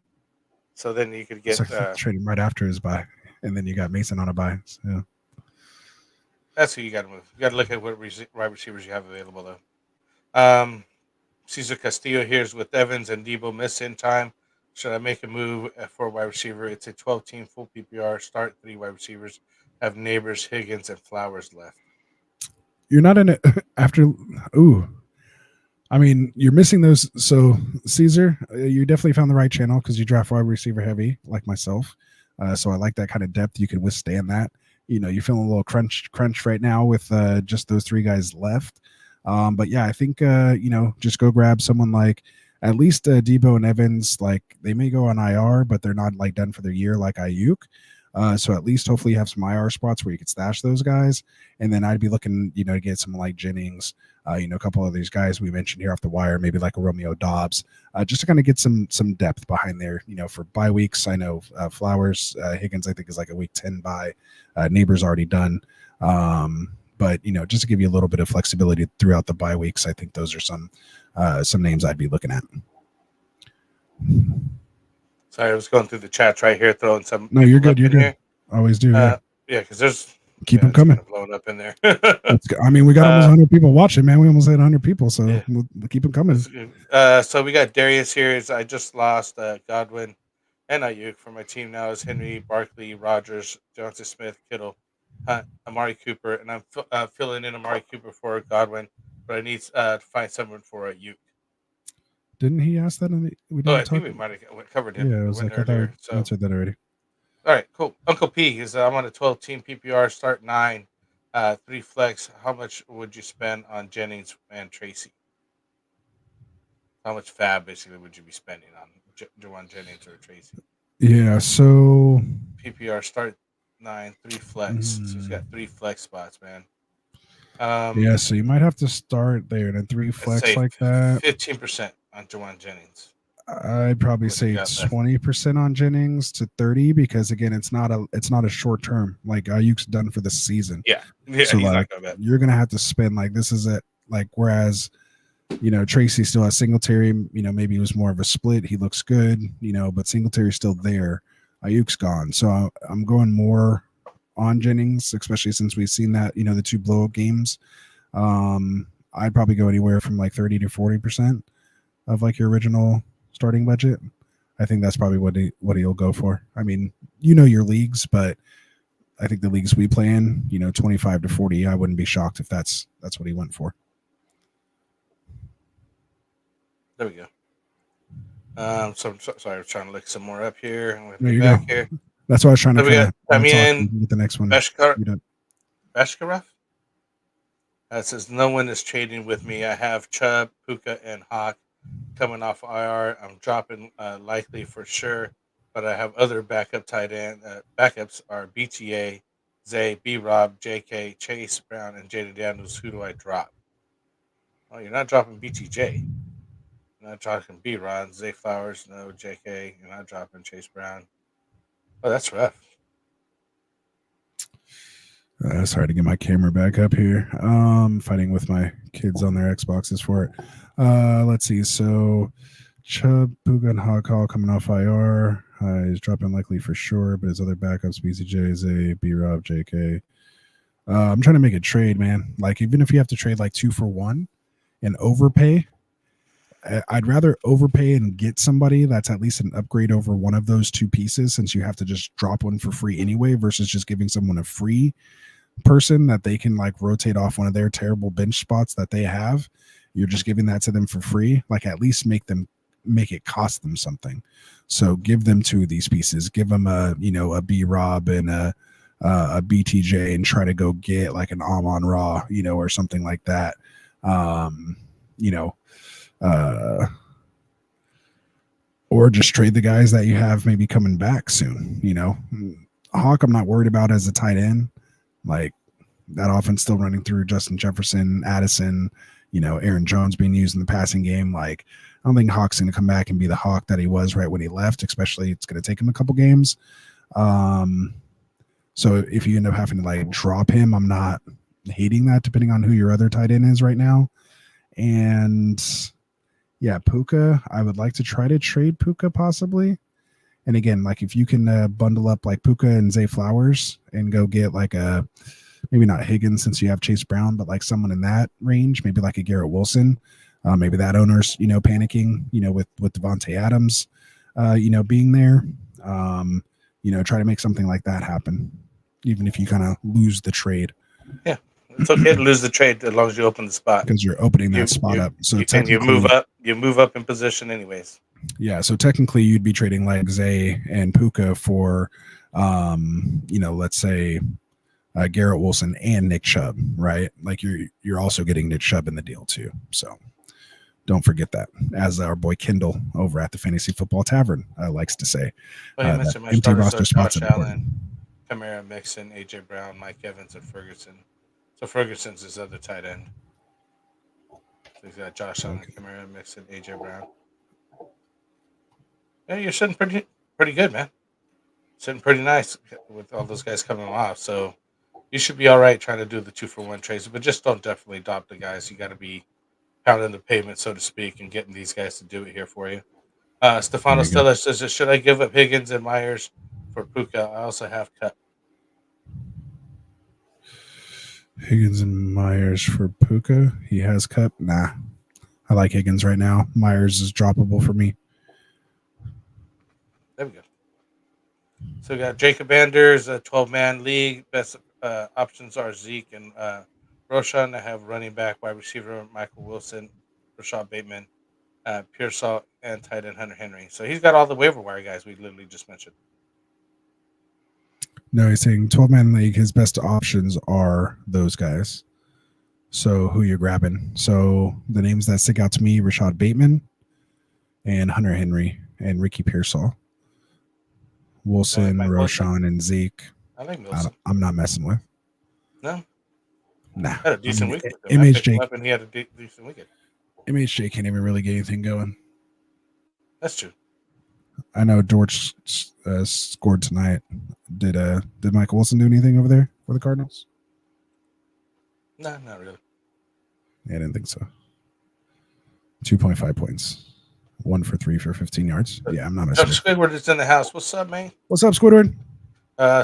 So then you could get trade him right after his bye, and then you got Mason on a bye. So, yeah. That's who you got to move. You got to look at what wide receivers you have available, though. Cesar Castillo here is with Evans and Debo missing time. Should I make a move for a wide receiver? It's a 12-team full PPR. Start 3 wide receivers. Have Neighbors, Higgins, and Flowers left. You're not in it after. Ooh. I mean, you're missing those. So, Caesar, you definitely found the right channel, because you draft wide receiver heavy, like myself. So I like that kind of depth. You can withstand that. You're feeling a little crunch right now with just those 3 guys left. But yeah, I think just go grab someone like at least Debo and Evans. Like, they may go on IR, but they're not like done for their year like Ayuk. So at least hopefully you have some IR spots where you could stash those guys. And then I'd be looking, to get someone like Jennings, a couple of these guys we mentioned here off the wire, maybe like a Romeo Dobbs, just to kind of get some depth behind there, for bye weeks. I know Flowers, Higgins, I think is like a week 10 bye. Neighbors already done. But, just to give you a little bit of flexibility throughout the bye weeks, I think those are some names I'd be looking at. Sorry, I was going through the chats right here, throwing some. No, you're good. You're good. Here. Always do. Yeah, because there's. Keep them coming. Blowing up in there. I mean, we got almost 100 people watching, man. We almost had 100 people, so we'll keep them coming. So we got Darius here. I just lost Godwin and Ayuk for my team now. Is Henry, Barkley, Rogers, Johnson Smith, Kittle, Hunt, Amari Cooper, and I'm filling in Amari Cooper for Godwin, but I need to find someone for Ayuk. Didn't he ask that? I think we might have covered him. Yeah, it was like I thought I answered that already. All right, cool. Uncle P is I'm on a 12-team PPR, start 9, 3 flex. How much would you spend on Jennings and Tracy? How much fab basically would you be spending on Jawan Jennings or Tracy? Yeah, so PPR start 9, 3 flex. So he's got 3 flex spots, man. Yeah, so you might have to start there and then 3 flex like that. 15% on Jawan Jennings. I'd probably say 20% on Jennings to 30, because again, it's not a short term. Like Ayuk's done for the season. Yeah. So like, you're gonna have to spend like this is it. Like whereas, Tracy still has Singletary. Maybe it was more of a split. He looks good. But Singletary's still there. Ayuk's gone. So I'm going more on Jennings, especially since we've seen that the 2 blow up games. I'd probably go anywhere from like 30 to 40% of like your original starting budget. I think that's probably what he'll go for. I mean, your leagues, but I think the leagues we play in, 25 to 40, I wouldn't be shocked if that's what he went for. There we go. Sorry, I was trying to look some more up here. I'm gonna There be you back go. here. That's why I was trying to So we kind got of talk Damian and get the next one. Bashkarov. It says no one is trading with me. I have Chubb, Puka, and Hawk coming off IR. I'm dropping likely for sure, but I have other backup tight end. Backups are BTA, Zay, B Rob, JK, Chase Brown, and Jaden Daniels. Who do I drop? Oh, you're not dropping BTJ. You're not dropping B Rod, Zay Flowers, no JK. You're not dropping Chase Brown. Oh, that's rough. Sorry to get my camera back up here. Fighting with my kids on their Xboxes for it. Let's see. So Chubb, Puga, and Hawk all coming off IR. He's dropping likely for sure, but his other backups, BCJ, Zay, B-Rob, JK. I'm trying to make a trade, man. Like, even if you have to trade like 2 for 1 and overpay, I'd rather overpay and get somebody that's at least an upgrade over one of those 2 pieces, since you have to just drop one for free anyway, versus just giving someone a free person that they can like rotate off one of their terrible bench spots that they have. You're just giving that to them for free. Like, at least make it cost them something. So give them 2 of these pieces. Give them a B Rob and a BTJ, and try to go get like an Amon Ra, or something like that. Or just trade the guys that you have maybe coming back soon. Hawk, I'm not worried about as a tight end. Like, that offense still running through Justin Jefferson, Addison, Aaron Jones being used in the passing game. Like, I don't think Hawk's going to come back and be the Hawk that he was right when he left, especially it's going to take him a couple games. So if you end up having to like drop him, I'm not hating that, depending on who your other tight end is right now. And yeah, Puka, I would like to try to trade Puka possibly. And again, like, if you can bundle up like Puka and Zay Flowers and go get like maybe not Higgins since you have Chase Brown, but like someone in that range, maybe like a Garrett Wilson. Maybe that owner's, panicking, with Devontae Adams, being there. Try to make something like that happen, even if you kind of lose the trade. Yeah, it's okay to lose the trade as long as you open the spot, because you're opening that spot up. So you move up in position anyways. Yeah, so technically you'd be trading like Zay and Puka for, let's say Garrett Wilson and Nick Chubb, right? Like, you're also getting Nick Chubb in the deal too. So don't forget that, as our boy Kendall over at the Fantasy Football Tavern likes to say. Well, you mentioned my empty roster spots. Josh Allen, Kamara, Mixon, AJ Brown, Mike Evans, and Ferguson. So Ferguson's his other tight end. So he's got Josh Allen, Kamara, Mixon, AJ Brown. Yeah, you're sitting pretty good, man. Sitting pretty nice with all those guys coming off. So you should be all right trying to do the 2 for 1 trades, but just don't definitely adopt the guys. You got to be pounding the pavement, so to speak, and getting these guys to do it here for you. Stefano Stella says, should I give up Higgins and Myers for Puka? I also have Cup. Higgins and Myers for Puka. He has Cup. Nah, I like Higgins right now. Myers is droppable for me. There we go. So we got Jacob Anders, a 12-man league. Best options are Zeke and Roshan. I have running back, wide receiver Michael Wilson, Rashad Bateman, Pearsall, and tight end Hunter Henry. So he's got all the waiver wire guys we literally just mentioned. No, he's saying 12-man league, his best options are those guys. So who you're grabbing? So the names that stick out to me, Rashad Bateman and Hunter Henry and Ricky Pearsall. Wilson, Roshan, and Zeke. I like Wilson. I'm not messing with. No? Nah. Had a decent week. MHJ. And he had a decent weekend. MHJ can't even really get anything going. That's true. I know Dortch scored tonight. Did Michael Wilson do anything over there for the Cardinals? No, not really. Yeah, I didn't think so. 2.5 points. 1 for 3 for 15 yards. Yeah, I'm not messing with. Squidward is in the house. What's up, man? What's up, Squidward?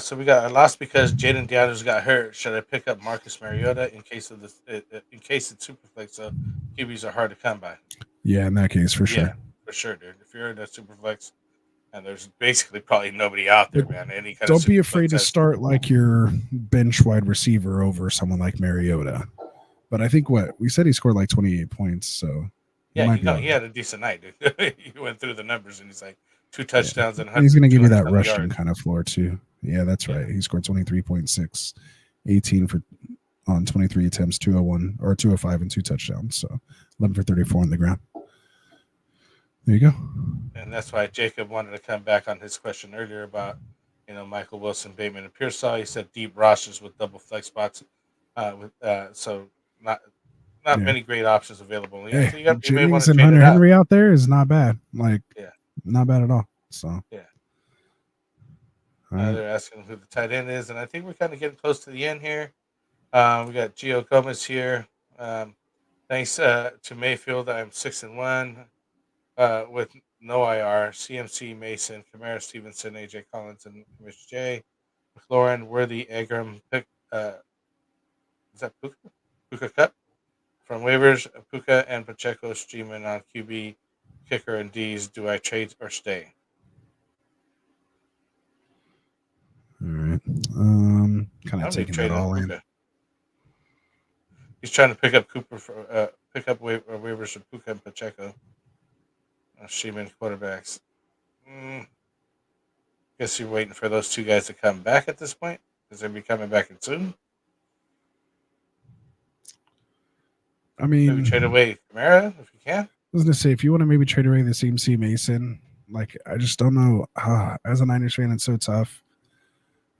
So we got a loss because Jaden Daniels got hurt. Should I pick up Marcus Mariota in case it's Superflex? So QBs are hard to come by. Yeah, in that case, for sure. Yeah, for sure, dude. If you're in a Superflex, and there's basically probably nobody out there, man. Any kind Don't be afraid to start like your bench wide receiver over someone like Mariota. But I think we said he scored like 28 points. So Yeah, might be he had a decent night, dude. He went through the numbers and he's like 2 yeah. touchdowns and And he's going to give you that 200 rushing yards. kind of floor too. Yeah, that's right. He scored 23.6, 18 for on 23 attempts, 201 or 205 and 2 touchdowns. So 11 for 34 on the ground. There you go. And that's why Jacob wanted to come back on his question earlier about, Michael Wilson, Bateman, and Pearsall. He said deep rosters with double flex spots. So not many great options available. Hey, So you may want Jennings to and trade Hunter it out. Henry out there is not bad. Like, Yeah. not bad at all. So, Yeah. all right. They're asking who the tight end is, and I think we're kind of getting close to the end here. We got Gio Gomez here. Thanks to Mayfield, I'm 6-1 with no IR. CMC, Mason, Kamara, Stevenson, AJ Collins, and Mitch J. McLaurin, Worthy, Agram, Pick. Is that Puka? Puka Cup from waivers. Puka and Pacheco streaming on QB, kicker, and D's. Do I trade or stay? All right. Kind of taking that all in. He's trying to pick up waivers for Puka and Pacheco. Streaming quarterbacks. Guess you're waiting for those two guys to come back at this point because they'll be coming back soon. I mean, maybe trade away Kamara if you can. I was gonna say if you want to maybe trade away the CMC Mason, like I just don't know. As a Niners fan, it's so tough.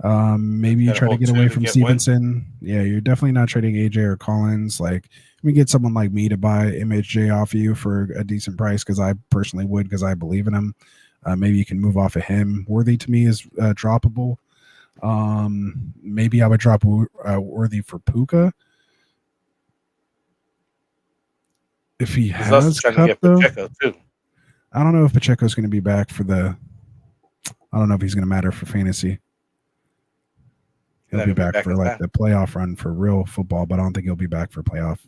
Maybe you try to get away from Stevenson. Yeah, you're definitely not trading AJ or Collins. Like, let me get someone like me to buy MHJ off of you for a decent price because I personally would because I believe in him. Maybe you can move off of him. Worthy to me is droppable. Maybe I would drop Worthy for Puka. If he has Cup, though, too. I don't know if Pacheco's going to be back for the. I don't know if he's going to matter for fantasy. He'll be back for like the playoff run for real football, but I don't think he'll be back for playoff.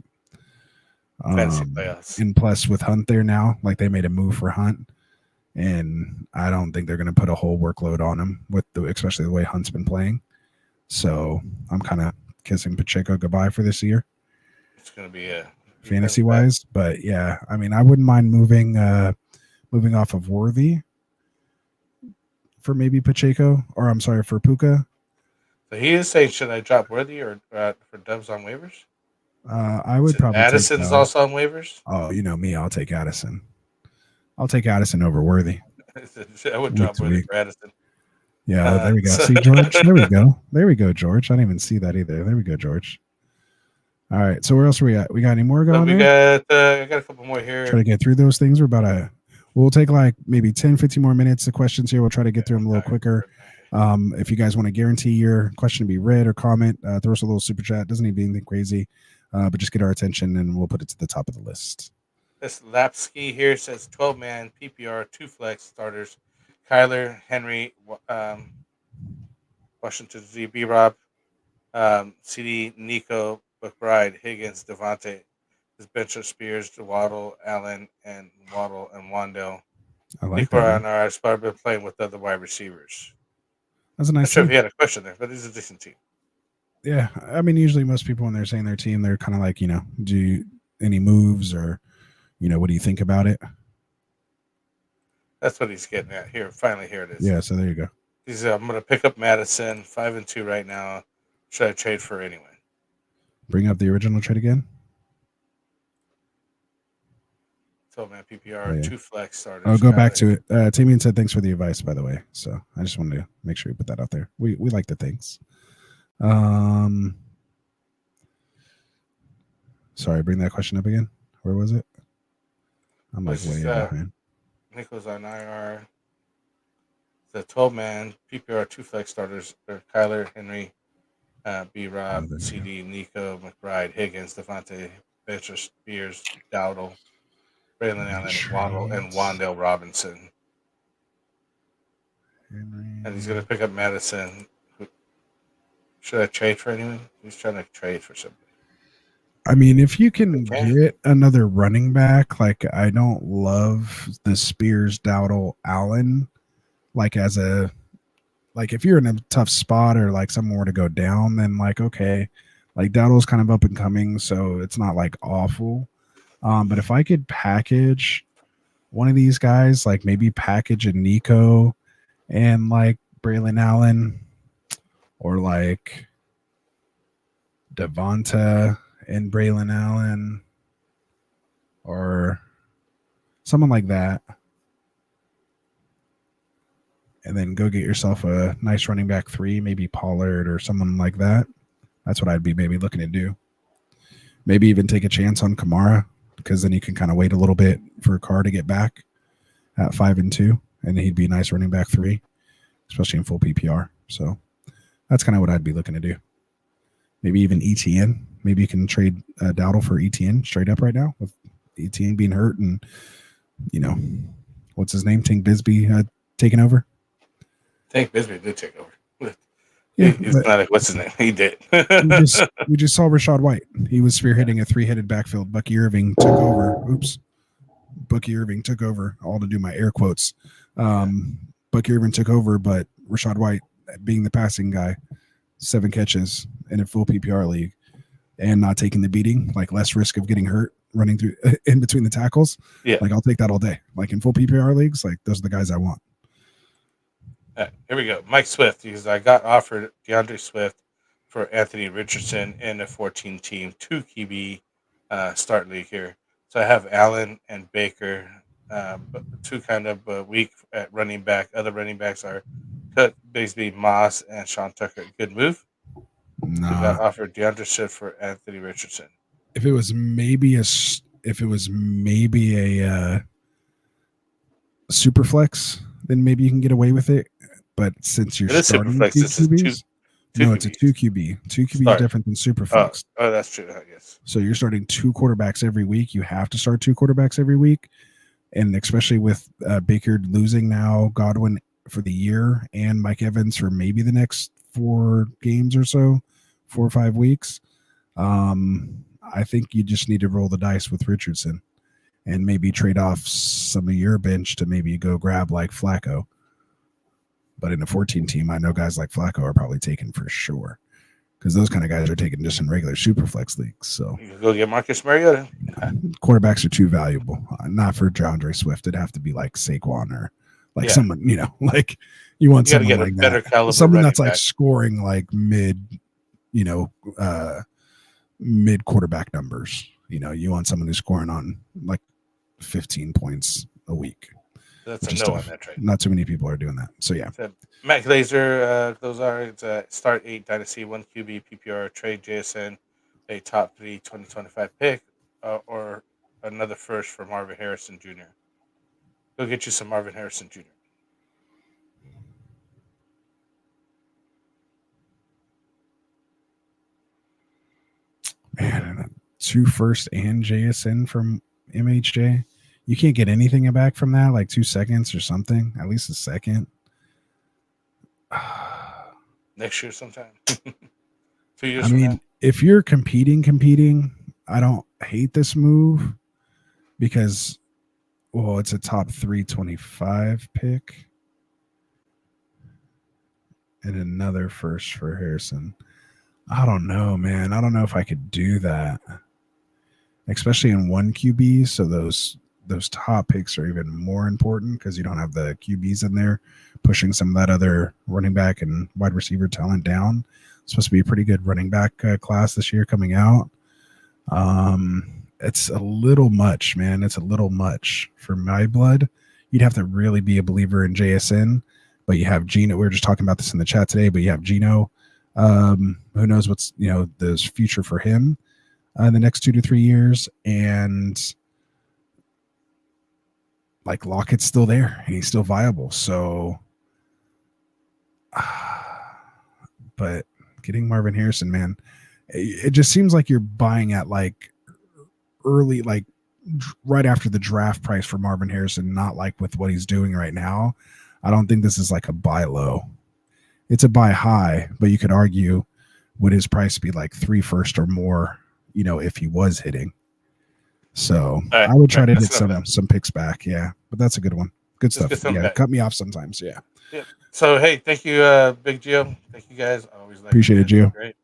Fantasy playoffs. And plus, with Hunt there now, like they made a move for Hunt, and I don't think they're going to put a whole workload on him especially the way Hunt's been playing. So I'm kind of kissing Pacheco goodbye for this year. It's going to be a fantasy wise, but yeah, I mean, I wouldn't mind moving off of Worthy for maybe Pacheco, or I'm sorry, for Puka. So he is saying, should I drop Worthy or for Dubs on waivers? I would probably. Addison's also on waivers. Oh, you know me, I'll take Addison. I'll take Addison over Worthy. I would drop Worthy for Addison. Yeah, there we go. See, George, there we go. There we go, George. I didn't even see that either. There we go, George. All right, so where else are we at? We got any more going I got a couple more here. Try to get through those things. We'll take like maybe 10, 15 more minutes of questions here. We'll try to get through them a little quicker. If you guys want to guarantee your question to be read or comment, throw us a little super chat. Doesn't need to be anything crazy, but just get our attention and we'll put it to the top of the list. This Lapsky here says 12-man PPR, 2 flex starters, Kyler, Henry, Washington Z, B-Rob, CD, Nico, McBride, Higgins, Devontae, his bench of Spears, Waddle, Allen, and Wandale. I like that. And our spot been playing with other wide receivers. That's a nice. I'm sure if he had a question there, but it's a decent team. Yeah, I mean, usually most people when they're saying their team, they're kind of like, do any moves or, what do you think about it? That's what he's getting at here. Finally, here it is. Yeah, so there you go. He's I'm going to pick up Madison, 5-2 right now. Should I trade for anyone? Bring up the original trade again. 12-man PPR, 2 flex starters. I'll go back to it. Tamian said thanks for the advice, by the way. So I just wanted to make sure you put that out there. We like the things. Sorry, bring that question up again. Where was it? I'm like way behind. Nicholas on IR. The 12-man PPR 2 flex starters are Kyler, Henry, B-Rob, CD, Nico, McBride, Higgins, Devontae, Bencher, Spears, Dowdle, Braylon Allen, Waddle, and Wandale Robinson. Henry. And he's going to pick up Madison. Should I trade for anyone? He's trying to trade for somebody. I mean, if you can get another running back, like I don't love the Spears, Dowdle, Allen, like if you're in a tough spot or like someone were to go down, then like, okay, like Dowdle's kind of up and coming. So it's not like awful. But if I could package one of these guys, like maybe package a Nico and like Braylon Allen, or like Devonta and Braylon Allen, or someone like that, and then go get yourself a nice running back 3, maybe Pollard or someone like that. That's what I'd be maybe looking to do. Maybe even take a chance on Kamara, because then you can kind of wait a little bit for Carr to get back at 5 and 2, and he'd be a nice running back 3, especially in full PPR. So that's kind of what I'd be looking to do. Maybe even ETN. Maybe you can trade Dowdle for ETN straight up right now, with ETN being hurt and, what's his name? Tank Bisbee taking over. Tank Bisbee did take over. Yeah, It's not like, what's his name? He did. we just saw Rashad White. He was spearheading a 3-headed backfield. Bucky Irving took over. Bucky Irving took over, all to do my air quotes. Bucky Irving took over, but Rashad White, being the passing guy, 7 catches in a full PPR league and not taking the beating, like less risk of getting hurt running through in between the tackles. Yeah. Like I'll take that all day. Like in full PPR leagues, like those are the guys I want. Here we go. Mike Swift. I got offered DeAndre Swift for Anthony Richardson in a 14-team 2 QB start league here. So I have Allen and Baker, but 2 kind of weak at running back. Other running backs are Cut, Bigsby, Moss, and Sean Tucker. Good move. Nah. You got offered DeAndre Swift for Anthony Richardson. If it was maybe a super flex, then maybe you can get away with it. But since you're starting 2 QBs, no, it's a 2 QB. 2 QB is different than super flex. Oh, that's true, I guess. So you're starting 2 quarterbacks every week. You have to start 2 quarterbacks every week, and especially with Baker losing now, Godwin for the year, and Mike Evans for maybe the next 4 games or so, 4 or 5 weeks. I think you just need to roll the dice with Richardson and maybe trade off some of your bench to maybe go grab like Flacco. But in a 14 team, I know guys like Flacco are probably taken for sure, because those kind of guys are taken just in regular super flex leagues. So you can go get Marcus Mariota. Quarterbacks are too valuable. Not for DeAndre Swift. It'd have to be like Saquon or like someone, like you want someone like that. Someone that's like scoring like mid quarterback numbers. You want someone who's scoring on like 15 points a week. That's a no on that trade. Not too many people are doing that. So yeah. So, Matt Glazer, those are it's start 8 dynasty 1 QB PPR trade JSN, a top 3 2025 pick, or another first for Marvin Harrison Jr. Go get you some Marvin Harrison Jr. Man, 2 first and JSN from MHJ. You can't get anything back from that, like 2 seconds or something, at least a second. Next year sometime. 2 years I from mean, now. if you're competing, I don't hate this move because, well, it's a top 325 pick and another first for Harrison. I don't know, man. I don't know if I could do that, especially in 1 QB. So those top picks are even more important because you don't have the QBs in there pushing some of that other running back and wide receiver talent down. It's supposed to be a pretty good running back class this year coming out. It's a little much, man. It's a little much for my blood. You'd have to really be a believer in JSN, but you have Gino. We were just talking about this in the chat today, but you have Gino. Who knows what's, the future for him in the next 2 to 3 years. And like Lockett's still there and he's still viable. So, but getting Marvin Harrison, man, it just seems like you're buying at like early, like right after the draft price for Marvin Harrison, not like with what he's doing right now. I don't think this is like a buy low. It's a buy high, but you could argue would his price be like 3 first or more, if he was hitting. So I would try to get some picks back. Yeah, but that's a good one. Good stuff. Yeah, cut me off sometimes. Yeah. So, hey, thank you, Big Gio. Thank you guys. I always like appreciate it, Gio. Great.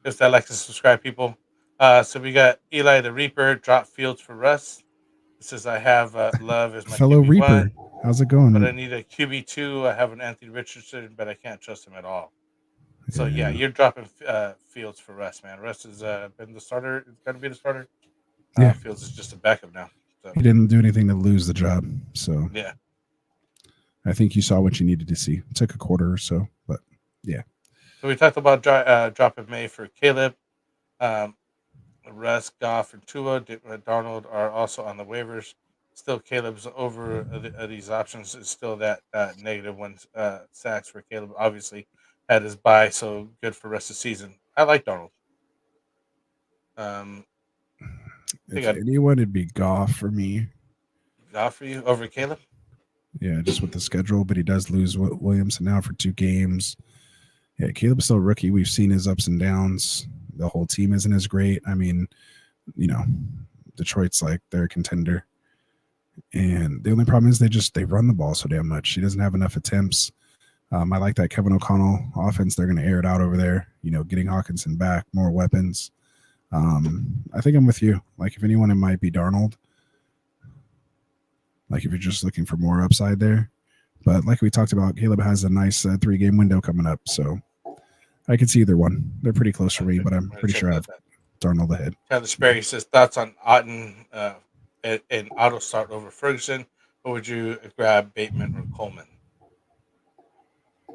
Just like to subscribe, people. So we got Eli the Reaper, drop Fields for Russ. It says I have Love as my Fellow QB1, Reaper, how's it going? but I need a QB2. I have an Anthony Richardson, but I can't trust him at all. So yeah, you're dropping Fields for Russ, man. Russ has been the starter. It's going to be the starter. Yeah. Fields is just a backup now. So He didn't do anything to lose the job, so yeah. I think you saw what you needed to see. It took a quarter or so, but yeah. So we talked about dropping May for Caleb. Russ, Goff, and Tua, Darnold are also on the waivers. Still, Caleb's over these options. Is still that -1 sacks for Caleb. Obviously, had his bye, so good for the rest of the season. I like Darnold. If anyone, it'd be Goff for me. Goff for you over Caleb? Yeah, just with the schedule, but he does lose Williamson now for 2 games. Yeah, Caleb's still a rookie. We've seen his ups and downs. The whole team isn't as great. I mean, Detroit's like they're a contender. And the only problem is they run the ball so damn much. He doesn't have enough attempts. I like that Kevin O'Connell offense. They're going to air it out over there, getting Hawkinson back, more weapons. I think I'm with you. Like, if anyone, it might be Darnold. Like, if you're just looking for more upside there. But like we talked about, Caleb has a nice 3-game window coming up. So I could see either one. They're pretty close for me, but I'm pretty sure I have Darnold ahead. Tyler Sperry says, thoughts on Otten and auto start over Ferguson, or would you grab Bateman or Coleman?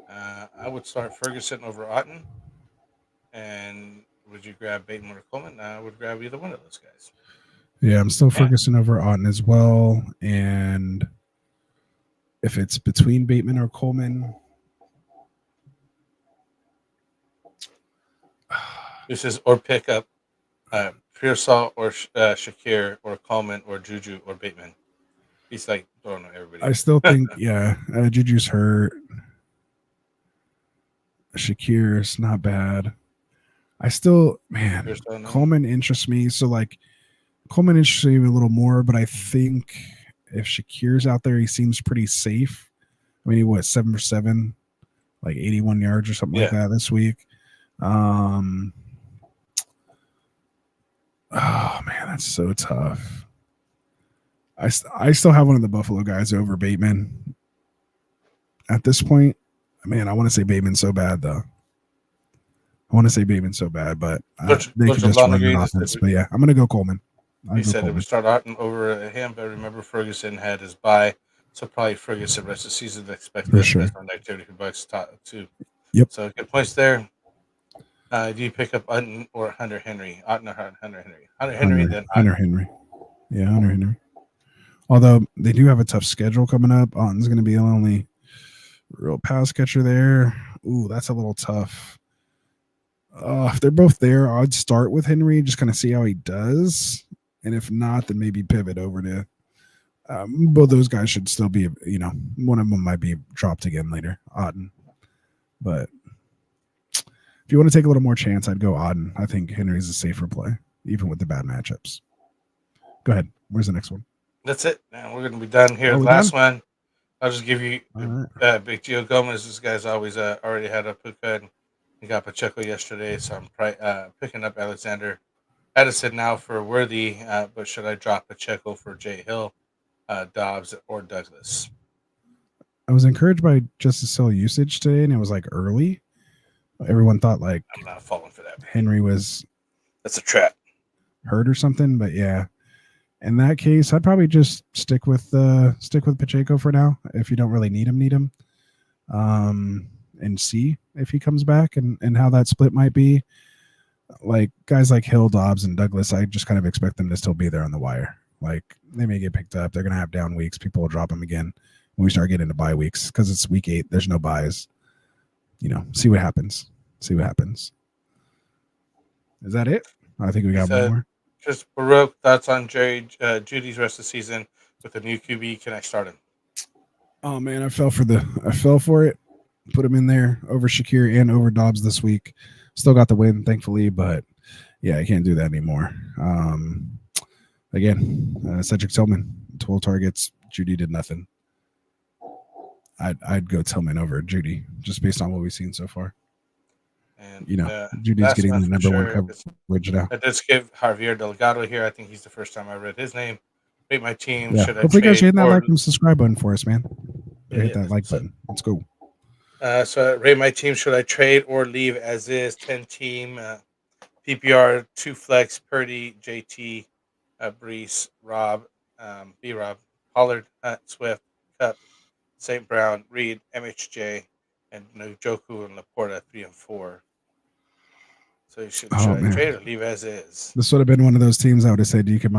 I would start Ferguson over Otten. And would you grab Bateman or Coleman? I would grab either one of those guys. Yeah, I'm still Ferguson over Otten as well. And if it's between Bateman or Coleman, this is or pick up Pearsall or Shakir or Coleman or Juju or Bateman. He's like throwing on everybody. I still think, Juju's hurt. Shakir's not bad. I still, Coleman interests me. So, like, Coleman interests me a little more, but I think if Shakir's out there, he seems pretty safe. I mean, he was 7 for 7, like 81 yards or something like that this week. Oh man, that's so tough. I still have one of the Buffalo guys over Bateman at this point. Man, I want to say Bateman so bad though. But they could just run an offense. But yeah, I'm gonna go Coleman. He said it would start Otten over him, but remember Ferguson had his bye, so probably Ferguson rest of the season expected on activity for Bucks top 2. Yep. So good points there. Do you pick up Otten or Hunter Henry? Otten or Hunter Henry? Hunter Henry. Yeah, Hunter Henry. Although they do have a tough schedule coming up. Otten's going to be the only real pass catcher there. Ooh, that's a little tough. If they're both there, I'd start with Henry, just kind of see how he does. And if not, then maybe pivot over to both those guys should still be, one of them might be dropped again later, Otten. But if you want to take a little more chance, I'd go Otten. I think Henry's a safer play, even with the bad matchups. Go ahead. Where's the next one? That's it. Man, we're going to be done here. The last one, I'll just give you Big Gio Gomez. This guy's always already had a Puka, and he got Pacheco yesterday, so I'm picking up Alexander Edison now for Worthy, but should I drop Pacheco for Jay Hill, Dobbs, or Douglas? I was encouraged by Justice Hill usage today, and it was like early. Everyone thought like I'm not falling for that. Henry was that's a trap, hurt or something, but yeah. In that case, I'd probably just stick with Pacheco for now. If you don't really need him, and see if he comes back and how that split might be. Like guys like Hill, Dobbs, and Douglas, I just kind of expect them to still be there on the wire. Like they may get picked up. They're going to have down weeks. People will drop them again when we start getting into bye weeks because it's week 8. There's no buys. See what happens. Is that it? I think we got one more. Just Baruch, thoughts on Judy's rest of the season with a new QB. Can I start him? Oh man, I fell for it. Put him in there over Shakir and over Dobbs this week. Still got the win, thankfully, but yeah, I can't do that anymore. Again, Cedric Tillman, 12 targets. Judy did nothing. I'd go Tillman over Judy just based on what we've seen so far. And Judy's last getting one the for number one sure coverage now. I did skip Javier Delgado here. I think he's the first time I read his name. Rate my team. Yeah. Should I Hopefully, guys, trade hit that or like and subscribe button for us, man. Hit that that's like what's up. button. Let's go. So rate my team. Should I trade or leave as is? 10 team. PPR 2 flex. Purdy, JT, Brees, Rob, B Rob, Pollard, Hunt, Swift, Cup, St. Brown, Reed, MHJ, and Njoku and Laporta 3 and 4. So should I trade or leave as is? This would have been one of those teams I would have said you could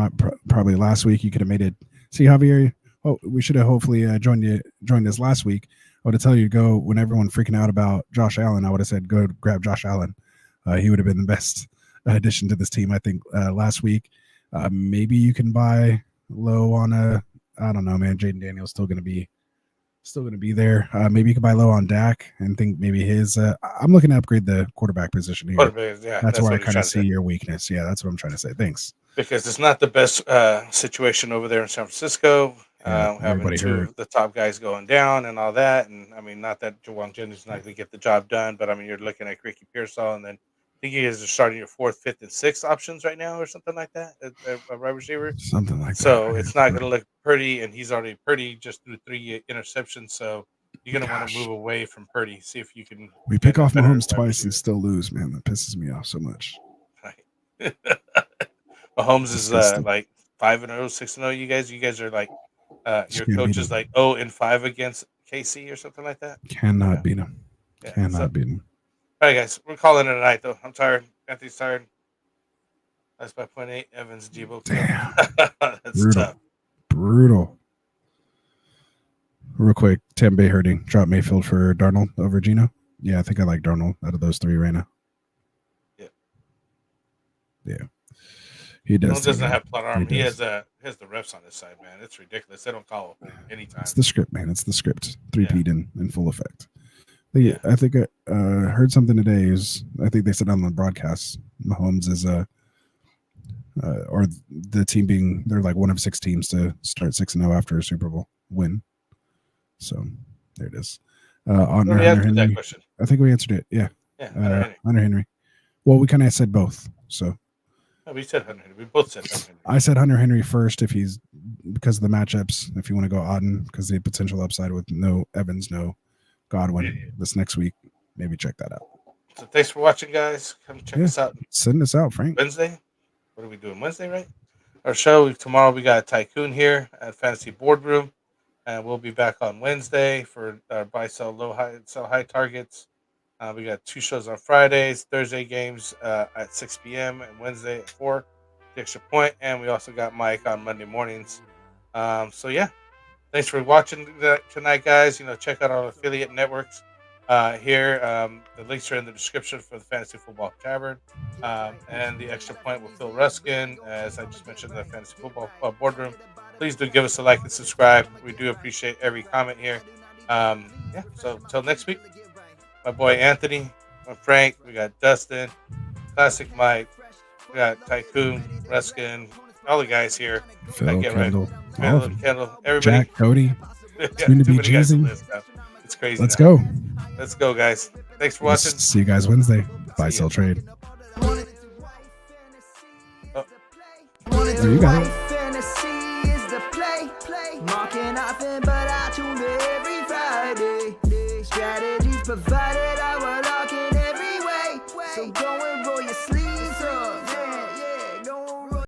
probably last week. You could have made it. See, Javier. Oh, we should have hopefully joined us last week. I would have told you to go when everyone freaking out about Josh Allen. I would have said go grab Josh Allen. He would have been the best addition to this team. I think last week. Maybe you can buy low on I don't know, man. Jaden Daniels still gonna be there. Maybe you can buy low on Dak and think maybe his. I'm looking to upgrade the quarterback position here. That's where I kind of see your weakness. Yeah, that's what I'm trying to say. Thanks. Because it's not the best situation over there in San Francisco. Having two of the top guys going down and all that. And I mean, not that Jawan Jennings is not going to get the job done, but I mean, you're looking at Ricky Pearsall, and then I think you guys are starting your 4th, 5th, and 6th options right now, or something like that. A wide receiver, something like that. So it's not going to look pretty, and he's already Purdy just threw 3 interceptions. So you're going to want to move away from Purdy. See if you can. We pick off Mahomes twice and still lose, man. That pisses me off so much. Right. Mahomes is like 5-0, 6-0. You guys are like your coach is like 0-5 against KC or something like that. Cannot beat him. Yeah, Cannot beat him. All right, guys, we're calling it a night though. I'm tired. Anthony's tired. That's by 0.8. Evans, Debo. Damn. That's tough. Brutal. Real quick, Tampa Bay hurting. Drop Mayfield for Darnold over Gino. Yeah, I think I like Darnold out of those 3 right now. Yeah. He does. Doesn't have plot arm. He has the refs on his side, man. It's ridiculous. They don't call it anytime. It's the script, man. It's the script. 3-peat in full effect. Yeah, I think I heard something today. I think they said on the broadcast, Mahomes is or the team being they're like one of 6 teams to start 6-0 after a Super Bowl win. So there it is. On Hunter Henry, that question. I think we answered it. Yeah. Hunter Henry. Well, we kind of said both. So. No, we said Hunter Henry. We both said Hunter Henry. I said Hunter Henry first if he's because of the matchups. If you want to go Auden because the potential upside with no Evans, no Godwin this next week, maybe check that out. So thanks for watching, guys. Come check us out. Send us out, Frank. Wednesday. What are we doing Wednesday, right? Our show tomorrow. We got Tycoon here at Fantasy Boardroom, and we'll be back on Wednesday for our buy, sell low, sell high targets. We got 2 shows on Fridays, Thursday games at 6 p.m. and Wednesday at 4, the extra point. And we also got Mike on Monday mornings. So yeah, thanks for watching tonight, guys. Check out our affiliate networks here. The links are in the description for the Fantasy Football Tavern and the extra point with Phil Ruskin, as I just mentioned, the Fantasy Football Boardroom. Please do give us a like and subscribe. We do appreciate every comment here. So until next week. My boy Anthony, my Frank, we got Dustin, Classic Mike, we got Tycoon, Ruskin, all the guys here. Phil, Kendall, everybody. Jack, Cody. It's going to be cheesy. It's crazy. Let's go. Let's go, guys. Thanks for watching. See you guys Wednesday. Buy, sell, trade. Oh, you got it. Fantasy is the play. Marking nothing, but I tune every Friday. Strategies provided.